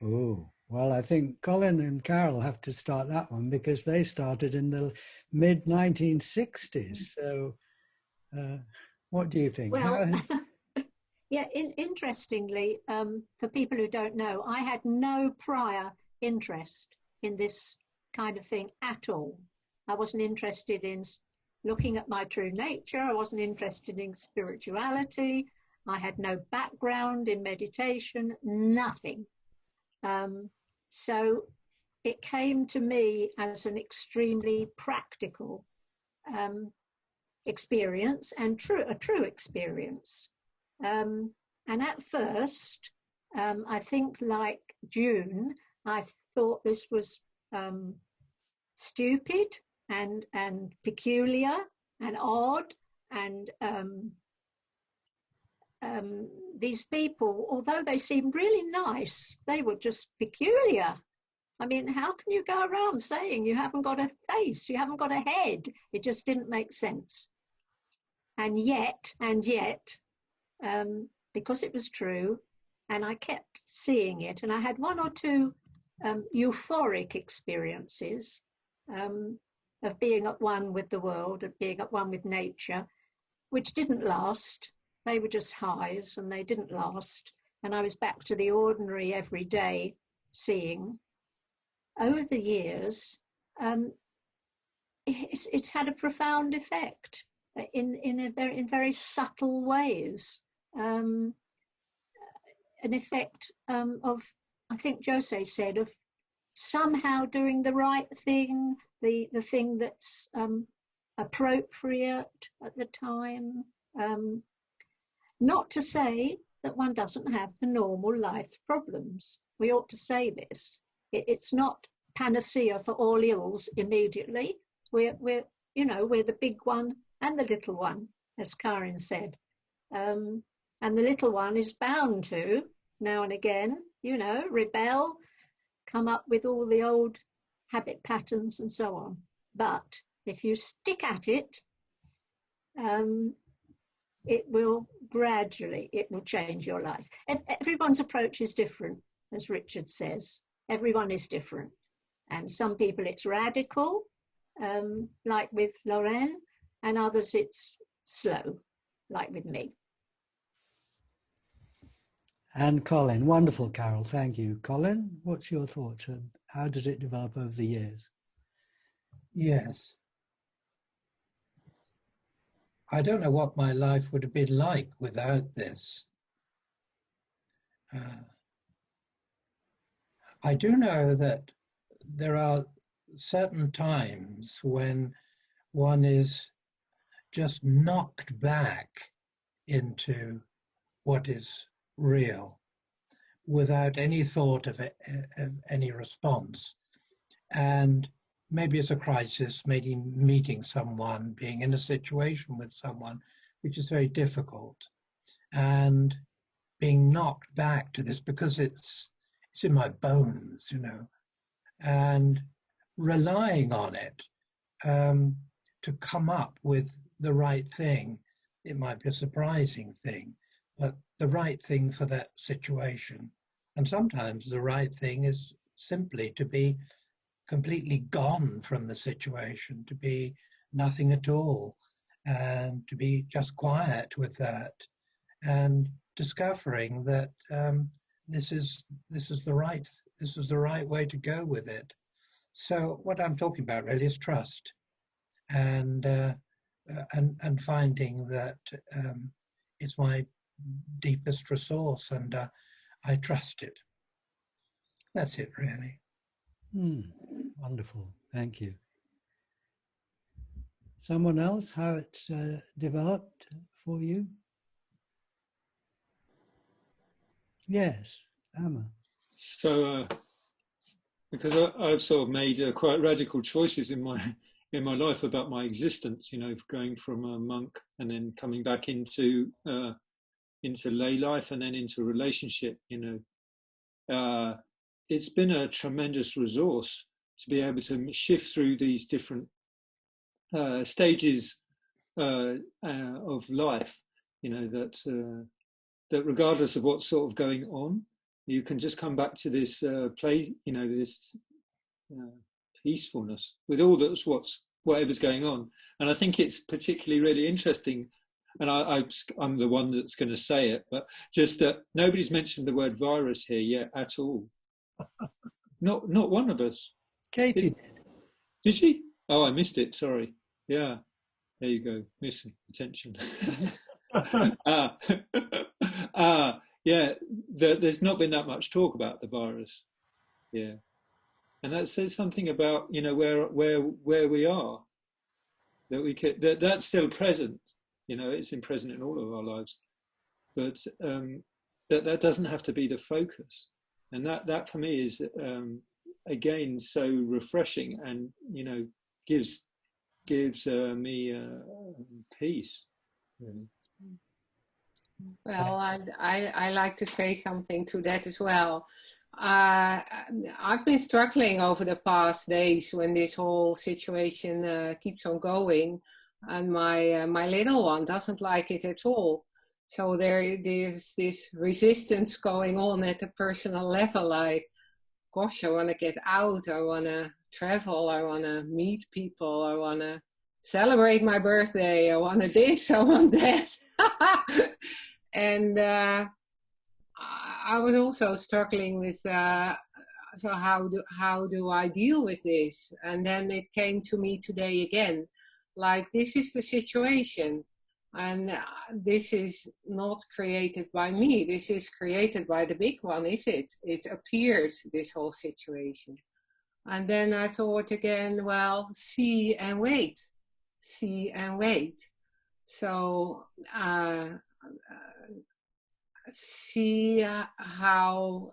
Oh, well, I think Colin and Carol have to start that one because they started in the mid 1960s. So, what do you think? Well, yeah, interestingly, for people who don't know, I had no prior interest in this kind of thing at all. I wasn't interested in looking at my true nature. I wasn't interested in spirituality. I had no background in meditation, nothing. So it came to me as an extremely practical experience and a true experience. And at first, I think like June, I thought this was stupid and peculiar and odd, and these people, although they seemed really nice, they were just peculiar. I mean, how can you go around saying you haven't got a face, you haven't got a head? It just didn't make sense. And yet, because it was true, and I kept seeing it, and I had one or two euphoric experiences of being at one with the world, of being at one with nature, which didn't last. They were just highs, and they didn't last. And I was back to the ordinary, everyday seeing. Over the years, it's had a profound effect in very subtle ways. An effect of, I think Jose said, of somehow doing the right thing, the thing that's appropriate at the time. Not to say that one doesn't have the normal life problems. We ought to say this. It's not panacea for all ills immediately. We're the big one and the little one, as Karin said. And the little one is bound to, now and again, rebel, come up with all the old habit patterns and so on. But if you stick at it, it will change your life. Everyone's approach is different, as Richard says. Everyone is different. And some people it's radical, like with Lorraine, and others it's slow, like with me. And Colin, wonderful, Carol. Thank you. Colin, what's your thoughts? How did it develop over the years? Yes. I don't know what my life would have been like without this. I do know that there are certain times when one is just knocked back into what is real without any thought of any response. And maybe it's a crisis, maybe meeting someone, being in a situation with someone which is very difficult, and being knocked back to this because it's in my bones, and relying on it to come up with the right thing. It might be a surprising thing, but the right thing for that situation. And sometimes the right thing is simply to be completely gone from the situation, to be nothing at all, and to be just quiet with that, and discovering that this is the right way to go with it. So what I'm talking about really is trust, and finding that it's my deepest resource, and I trust it. That's it, really. Wonderful. Thank you. Someone else, how it's developed for you? Yes, Amma. So, because I've sort of made quite radical choices in my life about my existence, going from a monk and then coming back into lay life and then into a relationship, it's been a tremendous resource to be able to shift through these different stages of life, that regardless of what's sort of going on, You can just come back to this place, this peacefulness with all that's whatever's going on. And I think it's particularly really interesting. And I'm the one that's going to say it, but just that nobody's mentioned the word virus here yet at all. Not one of us. Katie did. Did she? Oh, I missed it. Sorry. Yeah. There you go. Missing attention. Yeah. There's not been that much talk about the virus. Yeah. And that says something about where we are. That's still present. It's present in all of our lives, but that doesn't have to be the focus. And that for me is again so refreshing, and gives me peace. Really. Well, I like to say something to that as well. I've been struggling over the past days when this whole situation keeps on going, and my little one doesn't like it at all. So there's this resistance going on at a personal level, like, gosh, I want to get out, I want to travel, I want to meet people, I want to celebrate my birthday, I want this, I want that. And I was also struggling with, so how do I deal with this? And then it came to me today again, like, this is the situation. And this is not created by me. This is created by the big one, is it? It appeared, this whole situation. And then I thought again, well, see and wait. See and wait. So see how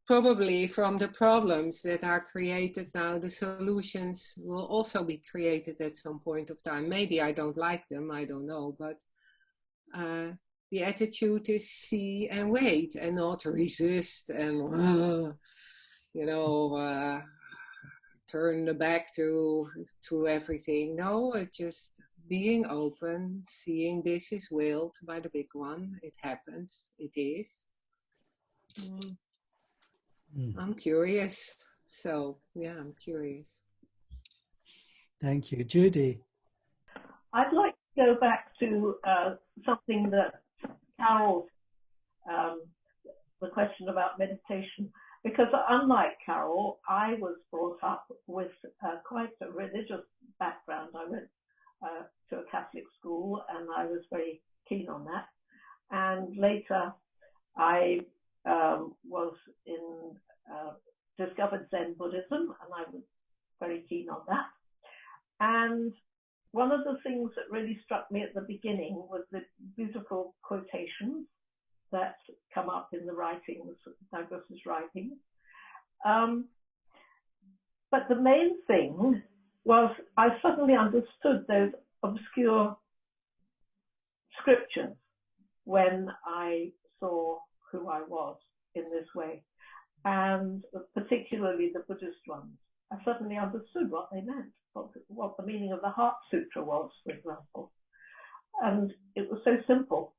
probably from the problems that are created now, the solutions will also be created at some point of time. Maybe I don't like them, I don't know, but the attitude is see and wait, and not resist and turn the back to everything. No, it's just being open, seeing this is willed by the big one. It happens, it is. I'm curious. So, yeah, I'm curious. Thank you. Judy? I'd like to go back to something that Carol, the question about meditation, because unlike Carol, I was brought up with quite a religious background. I went to a Catholic school, and I was very keen on that. And later, I discovered Zen Buddhism, and I was very keen on that. And one of the things that really struck me at the beginning was the beautiful quotations that come up in the writings, Douglas's writings. But the main thing was I suddenly understood those obscure scriptures when I saw who I was in this way, and particularly the Buddhist ones. I suddenly understood what they meant, what the meaning of the Heart Sutra was, for example. And it was so simple.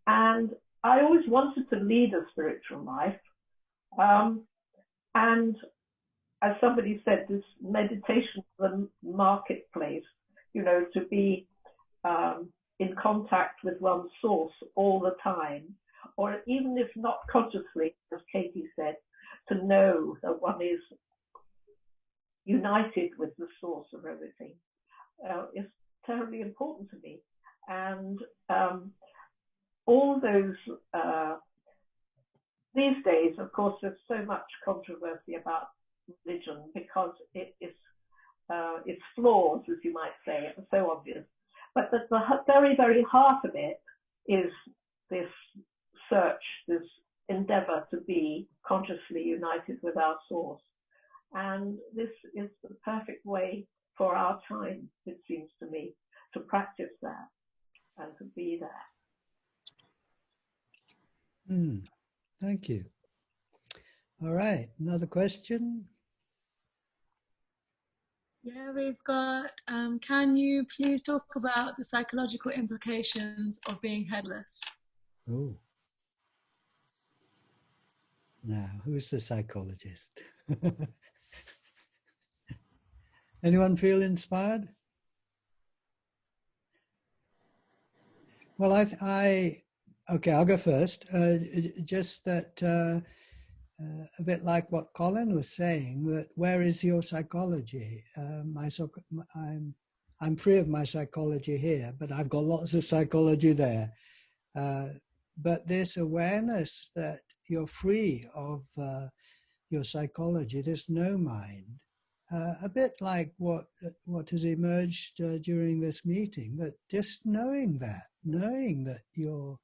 And I always wanted to lead a spiritual life. And as somebody said, this meditation for the marketplace, to be in contact with one's source all the time, or even if not consciously, as Katie said, to know that one is united with the source of everything is terribly important to me. And all those, these days, of course, there's so much controversy about religion because its flaws, as you might say, are so obvious. But the very, very heart of it is this search, this endeavor to be consciously united with our source. And this is the perfect way for our time, it seems to me, to practice that and to be there. Thank you. All right, another question? Yeah, we've got, can you please talk about the psychological implications of being headless? Oh. Now, who's the psychologist? Anyone feel inspired? Well, okay, I'll go first. Just that a bit like what Colin was saying, that where is your psychology? I'm free of my psychology here, but I've got lots of psychology there. But this awareness that you're free of your psychology, there's no mind. A bit like what has emerged during this meeting, that just knowing that you're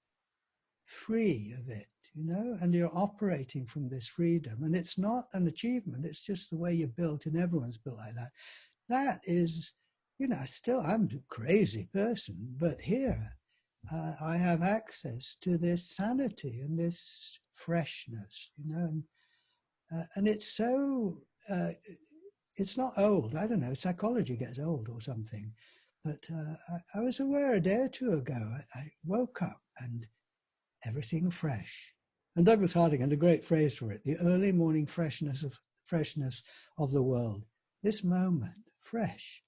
free of it, and you're operating from this freedom. And it's not an achievement, it's just the way you're built, and everyone's built like that. That is, I'm a crazy person, but here I have access to this sanity and this freshness, and it's so, it's not old. I don't know, psychology gets old or something. But I was aware a day or two ago, I woke up and everything fresh. And Douglas Harding had a great phrase for it: the early morning freshness of the world. This moment, fresh,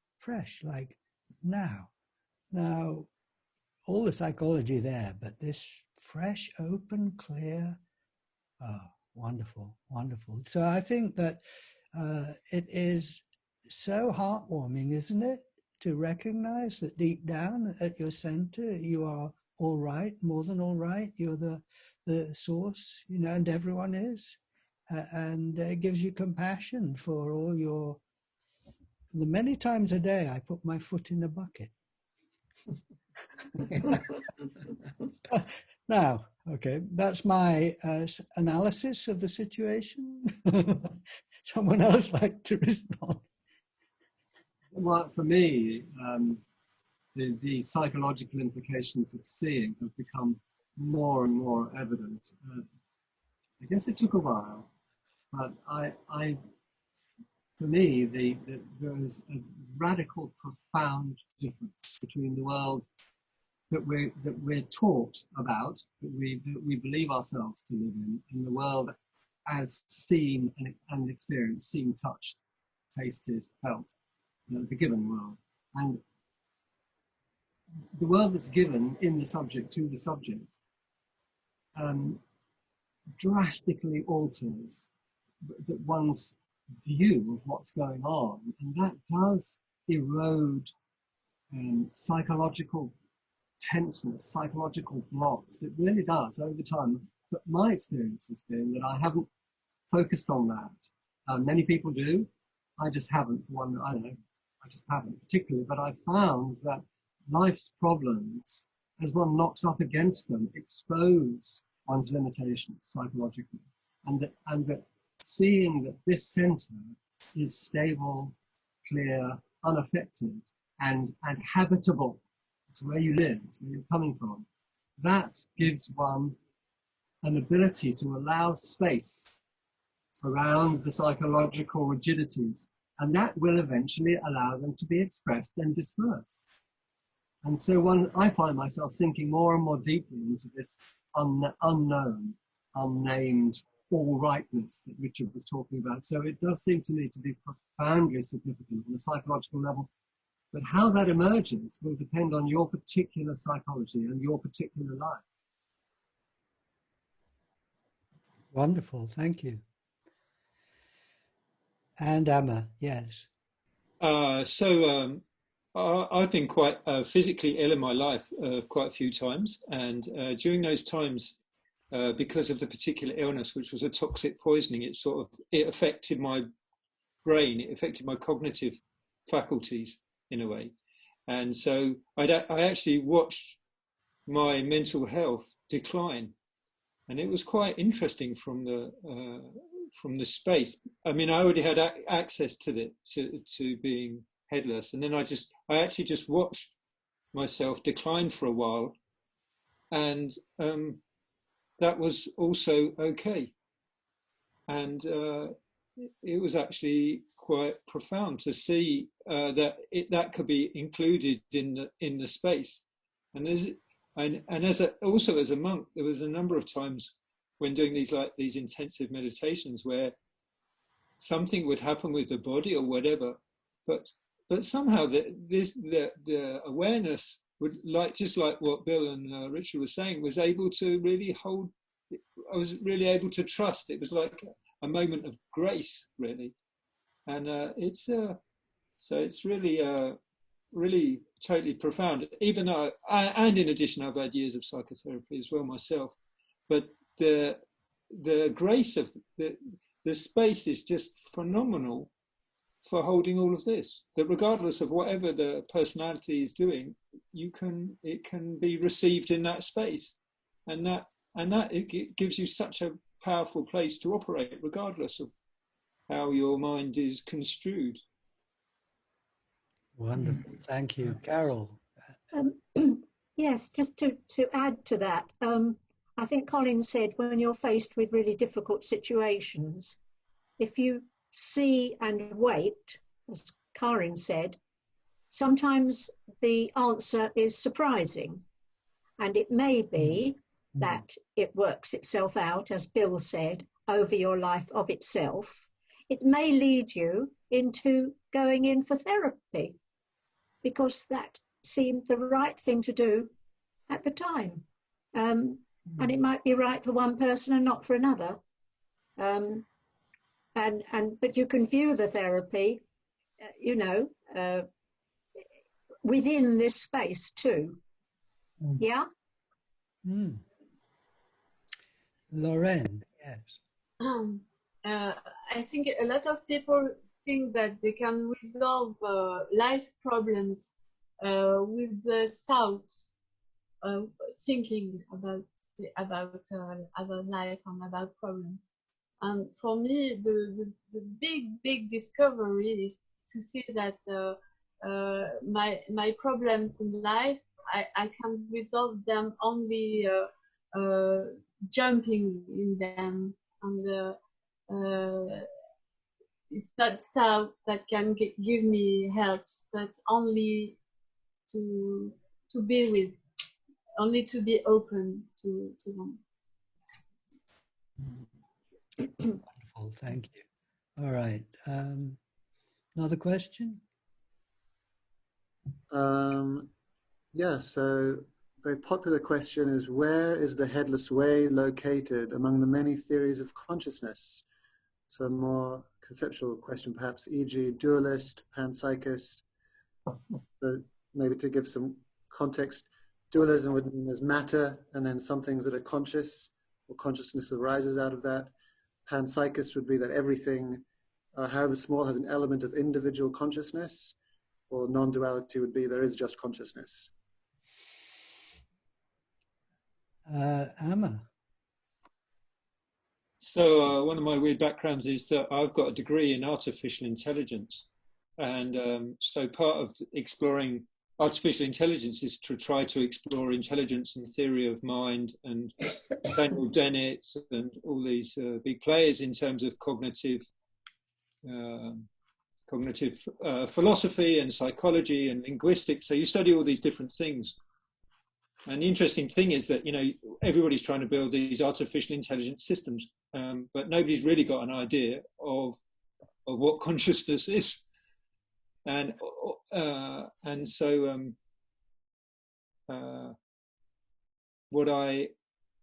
like now. Now, all the psychology there, but this fresh, open, clear, oh, wonderful, wonderful. So I think that it is so heartwarming, isn't it, to recognize that deep down at your center, you are all right, more than all right. You're the source, and everyone is. And it gives you compassion for all the many times a day I put my foot in a bucket. Now, okay, that's my analysis of the situation. Someone else like to respond? Well, for me, the psychological implications of seeing have become more and more evident. I guess it took a while, but for me, there is a radical, profound difference between the world that we're taught about, that we believe ourselves to live in, and the world as seen and experienced, seen, touched, tasted, felt, the given world. And the world that's given in the subject to the subject drastically alters one's view of what's going on, and that does erode psychological tenseness, psychological blocks. It really does over time. But my experience has been that I haven't focused on that. Many people do. I just haven't. I don't know. I just haven't particularly. But I found that life's problems, as one knocks up against them, expose one's limitations psychologically, and that seeing that this center is stable, clear, unaffected, and habitable. It's where you live, it's where you're coming from. That gives one an ability to allow space around the psychological rigidities, and that will eventually allow them to be expressed and dispersed. And so I find myself sinking more and more deeply into this unknown, unnamed all rightness that Richard was talking about. So it does seem to me to be profoundly significant on a psychological level. But how that emerges will depend on your particular psychology and your particular life. Wonderful, thank you. And Emma, yes. I've been quite physically ill in my life quite a few times, and during those times, because of the particular illness, which was a toxic poisoning, it affected my brain, it affected my cognitive faculties in a way, and so I actually watched my mental health decline, and it was quite interesting from the space. I mean, I already had access to being headless, and then I actually just watched myself decline for a while, and that was also okay. And it was actually quite profound to see that could be included in the space. And as a monk, there was a number of times when doing these intensive meditations where something would happen with the body or whatever, but somehow the awareness would, just like what Bill and Richard were saying, was able to really hold. I was really able to trust. It was like a moment of grace, really, and so it's really totally profound. Even though, and in addition, I've had years of psychotherapy as well myself, but the grace of the space is just phenomenal for holding all of this. That regardless of whatever the personality is doing, it can be received in that space, and that it gives you such a powerful place to operate, regardless of how your mind is construed. Wonderful, thank you, Carol. Yes, just to add to that, I think Colin said when you're faced with really difficult situations, if you see and wait, as Karin said, sometimes the answer is surprising. And it may be that it works itself out, as Bill said, over your life of itself. It may lead you into going in for therapy because that seemed the right thing to do at the time. And it might be right for one person and not for another. But you can view the therapy, within this space too. Yeah? Lorraine, yes. I think a lot of people think that they can resolve life problems with the thought, thinking about life and about problems. And for me, the big discovery is to see that my problems in life, I can resolve them only jumping in them, and it's not thought that can give me helps, but only to be with, only to be open to them. Wonderful, thank you. All right, another question? Yeah, so a very popular question is, where is the Headless Way located among the many theories of consciousness? So a more conceptual question, perhaps, e.g. dualist, panpsychist. So maybe to give some context, dualism would mean there's matter and then some things that are conscious, or consciousness arises out of that. Panpsychist would be that everything, however small, has an element of individual consciousness, or non-duality would be there is just consciousness. Amma. So one of my weird backgrounds is that I've got a degree in artificial intelligence. And so part of exploring artificial intelligence is to try to explore intelligence and theory of mind, and Daniel Dennett and all these big players in terms of cognitive philosophy and psychology and linguistics. So you study all these different things. And the interesting thing is that, everybody's trying to build these artificial intelligence systems, but nobody's really got an idea of what consciousness is. And so what I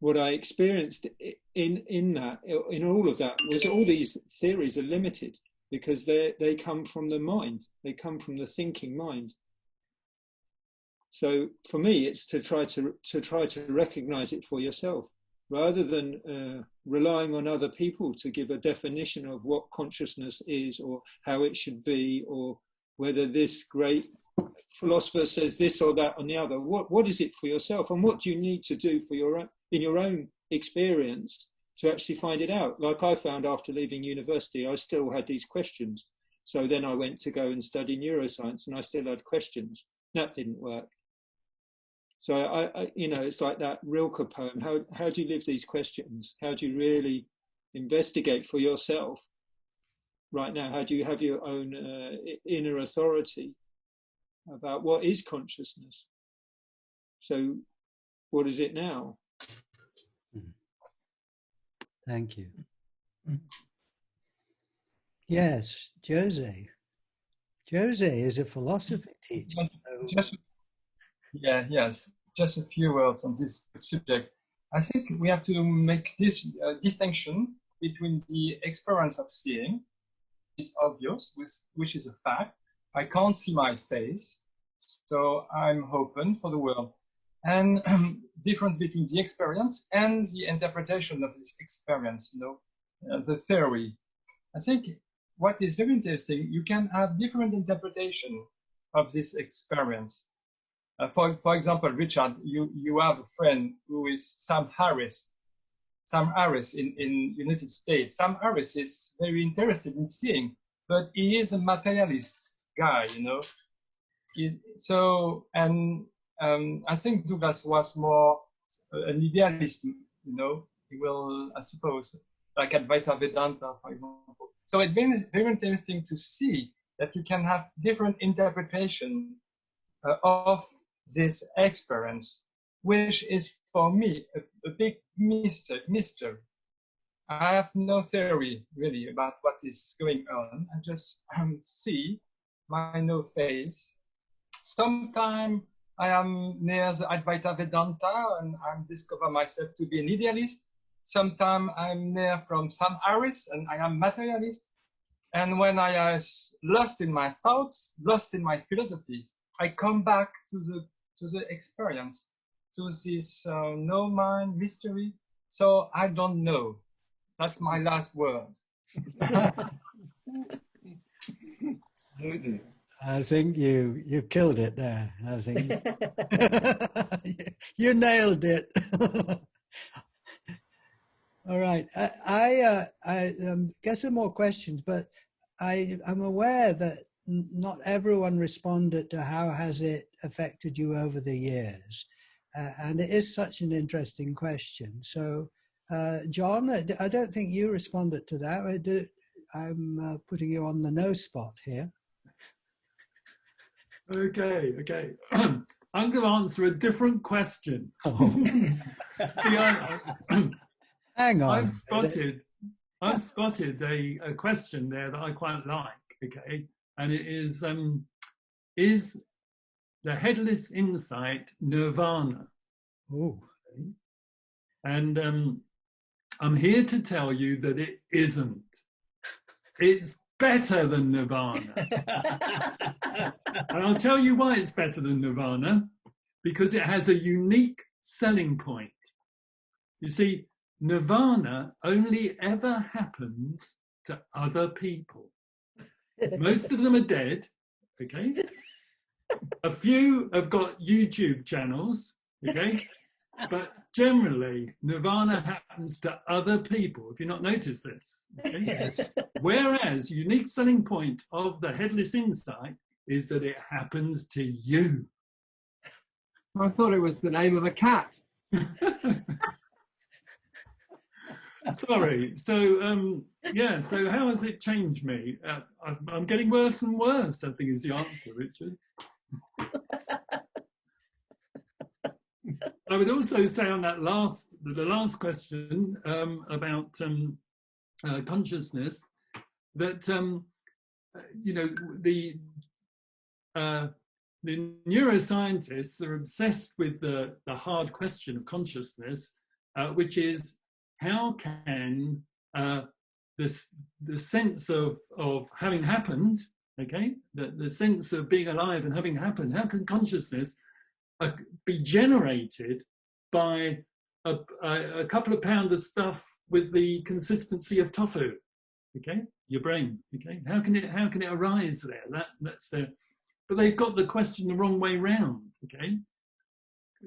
experienced in all of that was all these theories are limited because they come from the mind, they come from the thinking mind. So for me, it's to try to recognize it for yourself, rather than relying on other people to give a definition of what consciousness is, or how it should be, or whether this great philosopher says this or that on the other. What is it for yourself, and what do you need to do for in your own experience to actually find it out? Like I found after leaving university, I still had these questions. So then I went to go and study neuroscience, and I still had questions. That didn't work. So I it's like that Rilke poem. How do you live these questions? How do you really investigate for yourself right now? How do you have your own inner authority about what is consciousness? So what is it now? Thank you. Yes, Jose. Jose is a philosophy teacher. Just, yes, just a few words on this subject. I think we have to make this distinction between the experience of seeing, is obvious, which is a fact. I can't see my face, so I'm open for the world. And difference between the experience and the interpretation of this experience, the theory. I think what is very interesting, you can have different interpretation of this experience. For example, Richard, you have a friend who is Sam Harris. Sam Harris in United States. Sam Harris is very interested in seeing, but he is a materialist guy, I think Douglas was more an idealist, He will, I suppose, like Advaita Vedanta, for example. So it's very, very interesting to see that you can have different interpretation of this experience, which is for me a big mystery. I have no theory really about what is going on. I just see my no face. Sometimes I am near the Advaita Vedanta and I discover myself to be an idealist. Sometimes I'm near from Sam Harris and I am materialist. And when I am lost in my thoughts, lost in my philosophies, I come back to the experience, to this no mind mystery. So I don't know. That's my last word. Absolutely. I think you killed it there. I think you nailed it. All right. I guess some more questions, but I'm aware that not everyone responded to how has it affected you over the years. And it is such an interesting question. So, John, I don't think you responded to that. I'm putting you on the no spot here. Okay. I'm going to answer a different question. Oh. See, Hang on. I've spotted a question there that I quite like, okay? And it is the headless insight nirvana? Oh. Okay. And I'm here to tell you that it isn't. It's better than nirvana. And I'll tell you why it's better than nirvana, because it has a unique selling point. You see, nirvana only ever happens to other people. Most of them are dead, okay? A few have got YouTube channels, okay? But generally, nirvana happens to other people, if you've not noticed this, okay? Yes. Whereas unique selling point of the headless insight is that it happens to you. I thought it was the name of a cat. Sorry. So, yeah, so how has it changed me? I'm getting worse and worse, I think is the answer, Richard. I would also say on that the last question about consciousness, that, you know, the neuroscientists are obsessed with the hard question of consciousness, which is how can the sense of having happened, okay, the sense of being alive and having happened, how can consciousness be generated by a couple of pounds of stuff with the consistency of tofu, okay, your brain, okay? How can it arise there? That's the, but they've got the question the wrong way round, okay?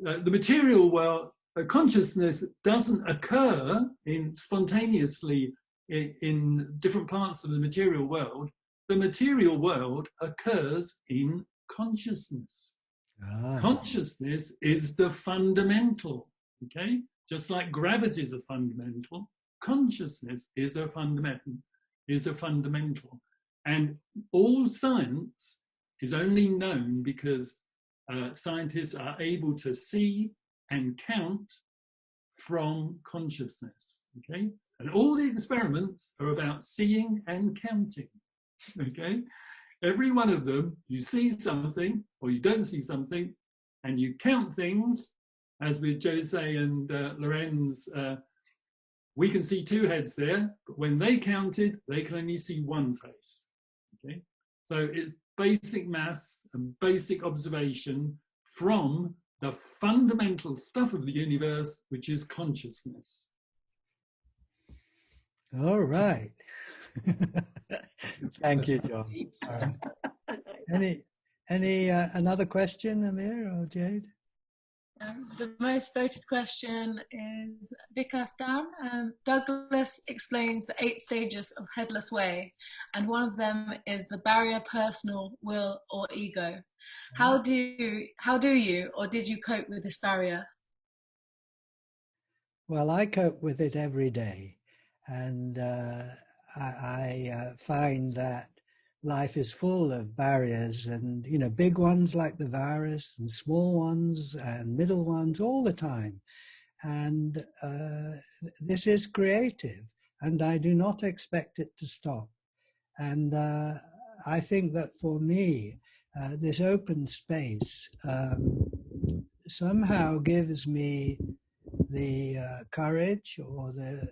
The material world, consciousness doesn't occur spontaneously in different parts of the material world. The material world occurs in consciousness. Ah. Consciousness is the fundamental, okay? Just like gravity is a fundamental, consciousness is a fundamental. And all science is only known because scientists are able to see and count from consciousness, okay? And all the experiments are about seeing and counting. Okay? Every one of them, you see something or you don't see something, and you count things, as with Jose and Lorenz. We can see two heads there, but when they counted, they can only see one face. Okay? So it's basic maths and basic observation from the fundamental stuff of the universe, which is consciousness. All right. Thank you, John. All right. Any another question, Amir or Jade? The most voted question is Vikas Dan. Douglas explains the 8 stages of Headless Way, and one of them is the barrier personal, will, or ego. How do you or did you cope with this barrier? Well, I cope with it every day, and I find that life is full of barriers, and big ones like the virus, and small ones and middle ones all the time. And this is creative, and I do not expect it to stop. And I think that for me, this open space somehow gives me the courage or the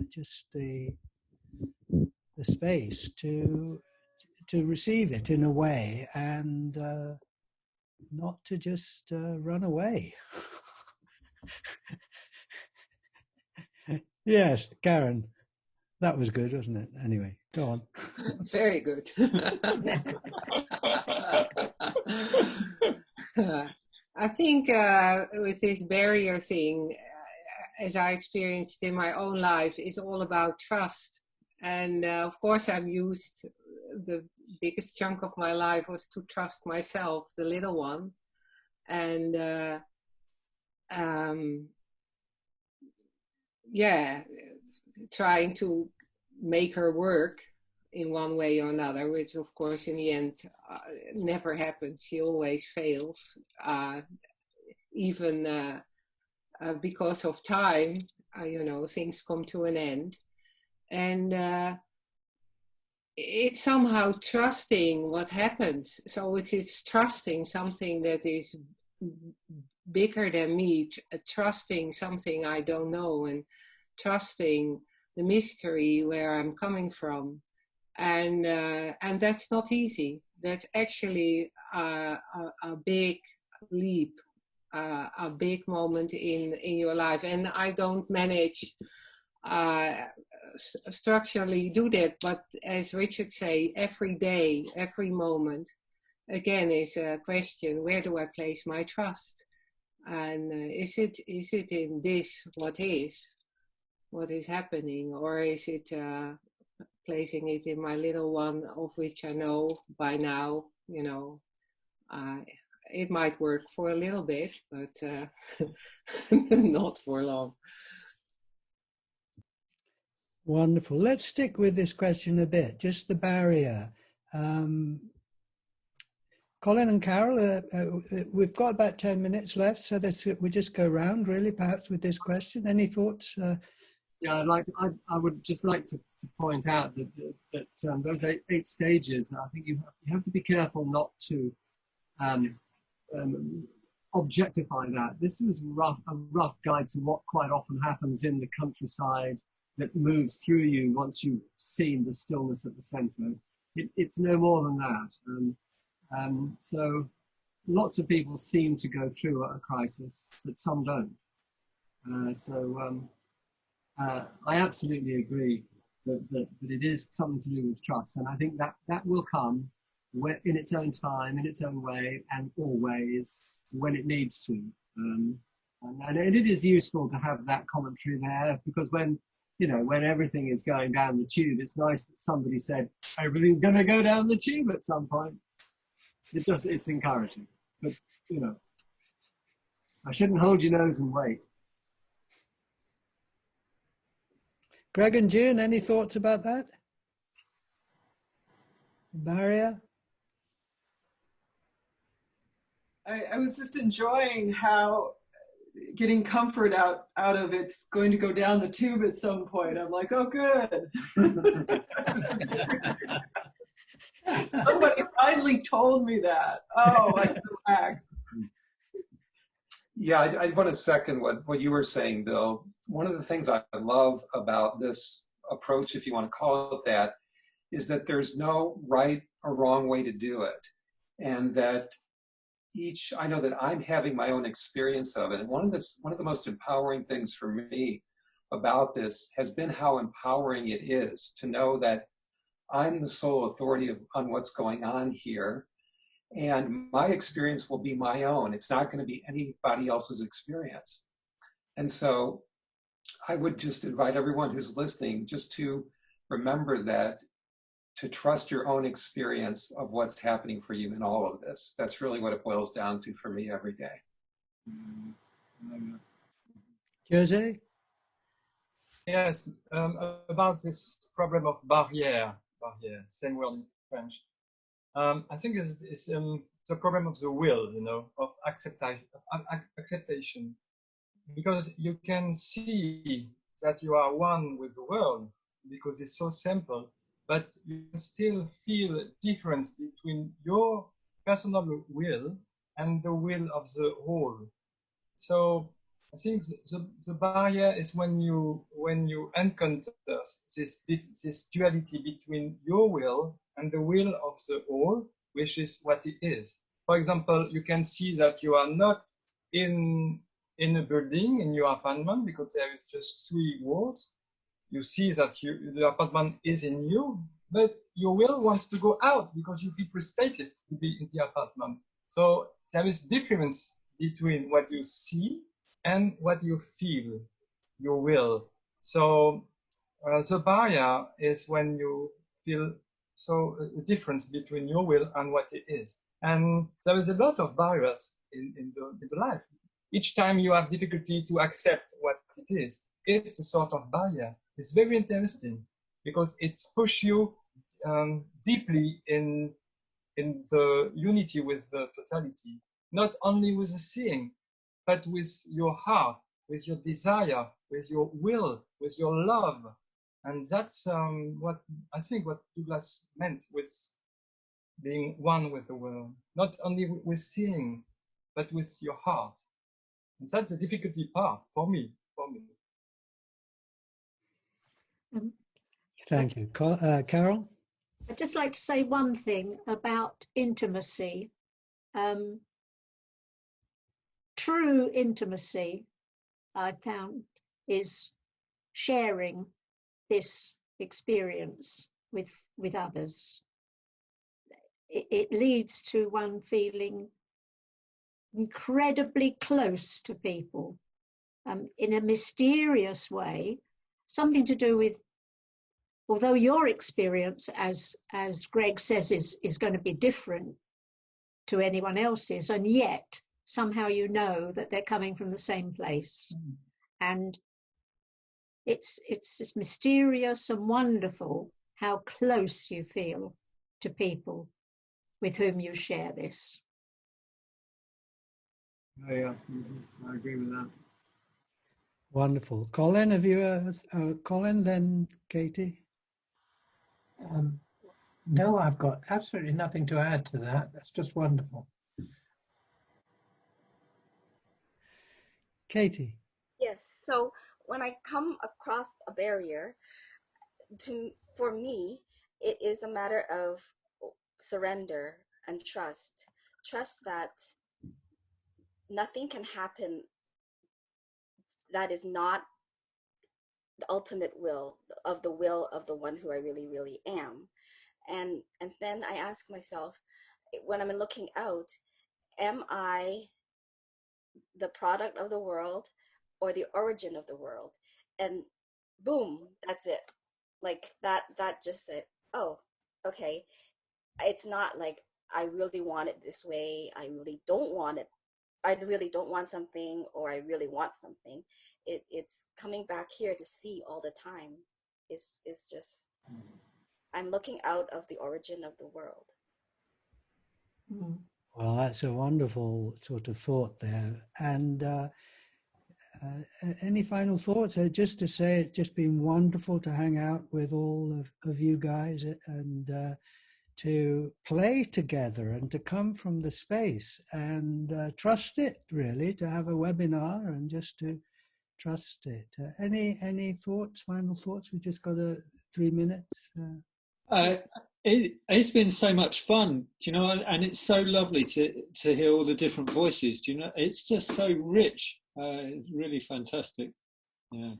space to receive it in a way, and not to just run away. Yes, Karen, that was good, wasn't it? Anyway, go on. Very good. I think with this barrier thing, as I experienced in my own life, is all about trust. And of course, I've used the biggest chunk of my life was to trust myself, the little one, and yeah, trying to make her work in one way or another, which of course in the end never happens. She always fails, even because of time. Things come to an end, and it's somehow trusting what happens. So it is trusting something that is bigger than me, trusting something I don't know, and trusting the mystery where I'm coming from. And that's not easy. That's actually a big leap, a big moment in your life. And I don't manage structurally do that, but as Richard say, every day, every moment, again, is a question: where do I place my trust? And is it in this what is happening, or is it placing it in my little one, of which I know by now, it might work for a little bit, but not for long. Wonderful. Let's stick with this question a bit, just the barrier. Colin and Carol, we've got about 10 minutes left, so we just go round really, perhaps, with this question. Any thoughts? Yeah, I would just like to point out that those eight stages, I think you have to be careful not to objectify that. This is a rough guide to what quite often happens in the countryside that moves through you once you've seen the stillness at the center. It's no more than that. So lots of people seem to go through a crisis, but some don't. I absolutely agree that it is something to do with trust, and I think that will come in its own time, in its own way, and always when it needs to. And it is useful to have that commentary there, because when everything is going down the tube, it's nice that somebody said everything's going to go down the tube at some point. It's encouraging, but I shouldn't hold your nose and wait. Greg and June, any thoughts about that? Barrier? I was just enjoying how getting comfort out of it's going to go down the tube at some point. I'm like, oh, good. Somebody finally told me that. Oh, I can relax. Yeah, I want to second what you were saying, Bill. One of the things I love about this approach, if you want to call it that, is that there's no right or wrong way to do it. And that I know that I'm having my own experience of it. And one of the most empowering things for me about this has been how empowering it is to know that I'm the sole authority on what's going on here. And my experience will be my own. It's not going to be anybody else's experience. And so I would just invite everyone who's listening just to remember that, to trust your own experience of what's happening for you in all of this. That's really what it boils down to for me every day. Jose? Yes, about this problem of barrier, same word in French. I think it's the problem of the will, of acceptation, because you can see that you are one with the world because it's so simple, but you can still feel a difference between your personal will and the will of the whole. So I think the barrier is when you encounter this duality between your will and the will of the whole, which is what it is. For example, you can see that you are not in a building, in your apartment, because there is just 3 walls. You see that the apartment is in you, but your will wants to go out because you feel frustrated to be in the apartment. So there is difference between what you see and what you feel, your will. So the barrier is when you feel a difference between your will and what it is. And there is a lot of barriers in the life. Each time you have difficulty to accept what it is, it's a sort of barrier. It's very interesting because it's push you deeply in the unity with the totality, not only with the seeing, but with your heart, with your desire, with your will, with your love. And that's what I think what Douglas meant with being one with the world, not only with seeing, but with your heart. And that's the difficulty part for me. Thank you. Carol? I'd just like to say one thing about intimacy. True intimacy, I found, is sharing this experience with others. It leads to one feeling incredibly close to people in a mysterious way, something to do with, although your experience, as Greg says, is going to be different to anyone else's, and yet somehow you know that they're coming from the same place. And it's mysterious and wonderful how close you feel to people with whom you share this. I agree with that. Wonderful. Colin, have you, Colin, then Katie? No, I've got absolutely nothing to add to that. That's just wonderful. Katie? Yes, so when I come across a barrier, for me, it is a matter of surrender and trust. Trust that nothing can happen that is not the ultimate will of the one who I really, really am. And then I ask myself, when I'm looking out, am I the product of the world or the origin of the world? And boom, that's it. Like that just said, oh, okay. It's not like I really want it this way. I really don't want it. I really don't want something, or I really want something. It's coming back here to see all the time. Is just I'm looking out of the origin of the world. Well, that's a wonderful sort of thought there. And Any final thoughts? Just to say, it's just been wonderful to hang out with all of you guys and to play together and to come from the space and trust it, really, to have a webinar and just to trust it. Any thoughts, final thoughts? We've just got 3 minutes. It's been so much fun, do you know, and it's so lovely to hear all the different voices, do you know, it's just so rich. It's really fantastic. Yeah,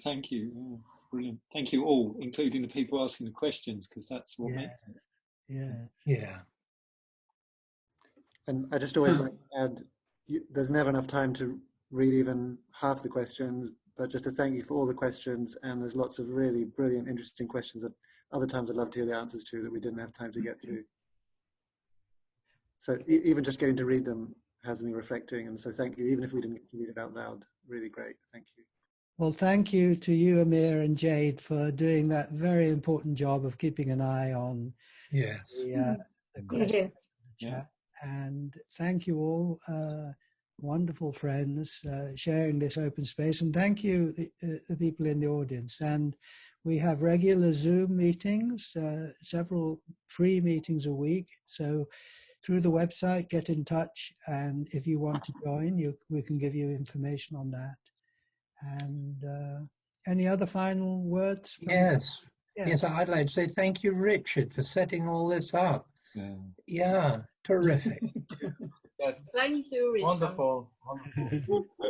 thank you. It's brilliant. Thank you all, including the people asking the questions, because that's what makes it. Yeah. And I just always like to add, there's never enough time to read even half the questions, but just to thank you for all the questions. And there's lots of really brilliant, interesting questions that other times I'd love to hear the answers to that we didn't have time to get to. So even just getting to read them has me reflecting. And so thank you, even if we didn't get to read it out loud. Really great. Thank you. Well, thank you to you, Amir and Jade, for doing that very important job of keeping an eye on the question chat. And thank you all, wonderful friends, sharing this open space. And thank you, the people in the audience. And we have regular Zoom meetings, several free meetings a week. So through the website, get in touch. And if you want to join, we can give you information on that. And any other final words? Yes, I'd like to say thank you, Richard, for setting all this up. Yeah, terrific. Yes. Thank you, Richard. Wonderful.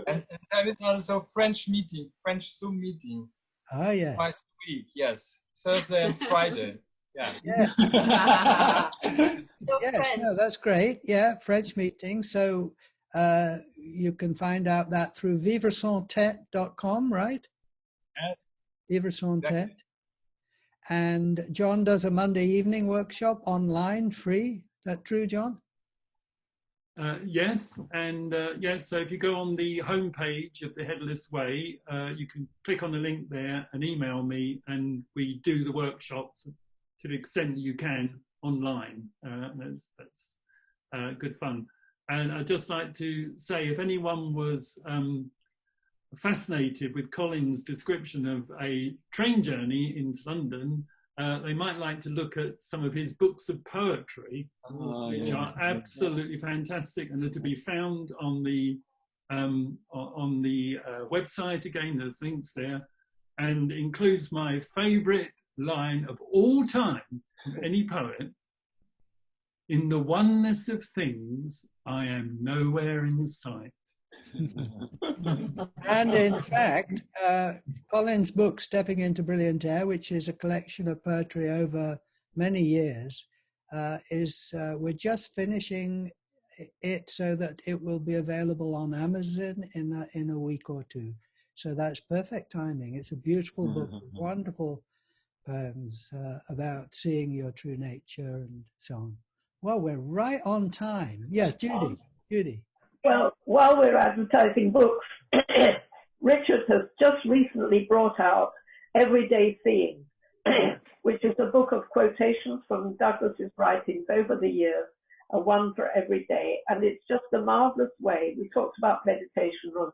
and there is also French Zoom meeting. Oh, yes. Twice a week, yes. Thursday and Friday. Yeah. Yes, no, that's great. Yeah, French meeting. So you can find out that through vivresantet.com, right? Yes. Vivresantet. Exactly. And John does a Monday evening workshop online, free. Is that true, John? Yes, and yes, so if you go on the homepage of the Headless Way, you can click on the link there and email me, and we do the workshops to the extent that you can online. That's good fun. And I'd just like to say, if anyone was fascinated with Colin's description of a train journey into London, they might like to look at some of his books of poetry, which are absolutely fantastic, and are to be found on the website. Again, there's links there, and includes my favourite line of all time of any poet: "In the oneness of things, I am nowhere in sight." And in fact, Colin's book, Stepping into Brilliant Air, which is a collection of poetry over many years, we're just finishing it so that it will be available on Amazon in a week or two. So that's perfect timing. It's a beautiful book with wonderful poems about seeing your true nature and so on. Well, we're right on time. Yeah, Judy. Well, while we're advertising books, Richard has just recently brought out Everyday Seeing, which is a book of quotations from Douglas's writings over the years, one for every day. And it's just a marvelous way. We talked about meditation on,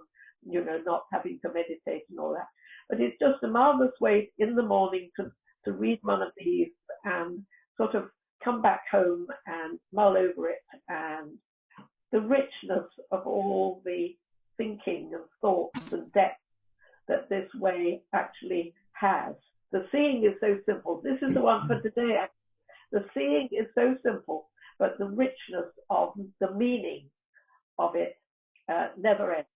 not having to meditate and all that. But it's just a marvelous way in the morning to read one of these and sort of come back home and mull over it, and the richness of all the thinking and thoughts and depth that this way actually has. The seeing is so simple. This is the one for today. The seeing is so simple, but the richness of the meaning of it never ends.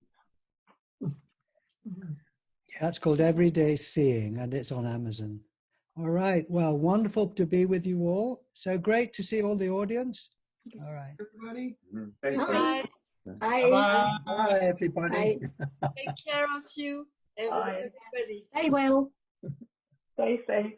That's called Everyday Seeing, and it's on Amazon. All right. Well, wonderful to be with you all. So great to see all the audience. All right. Everybody. Thanks. Bye. Bye. Bye, everybody. Take care of you, everybody. Stay well. Stay safe.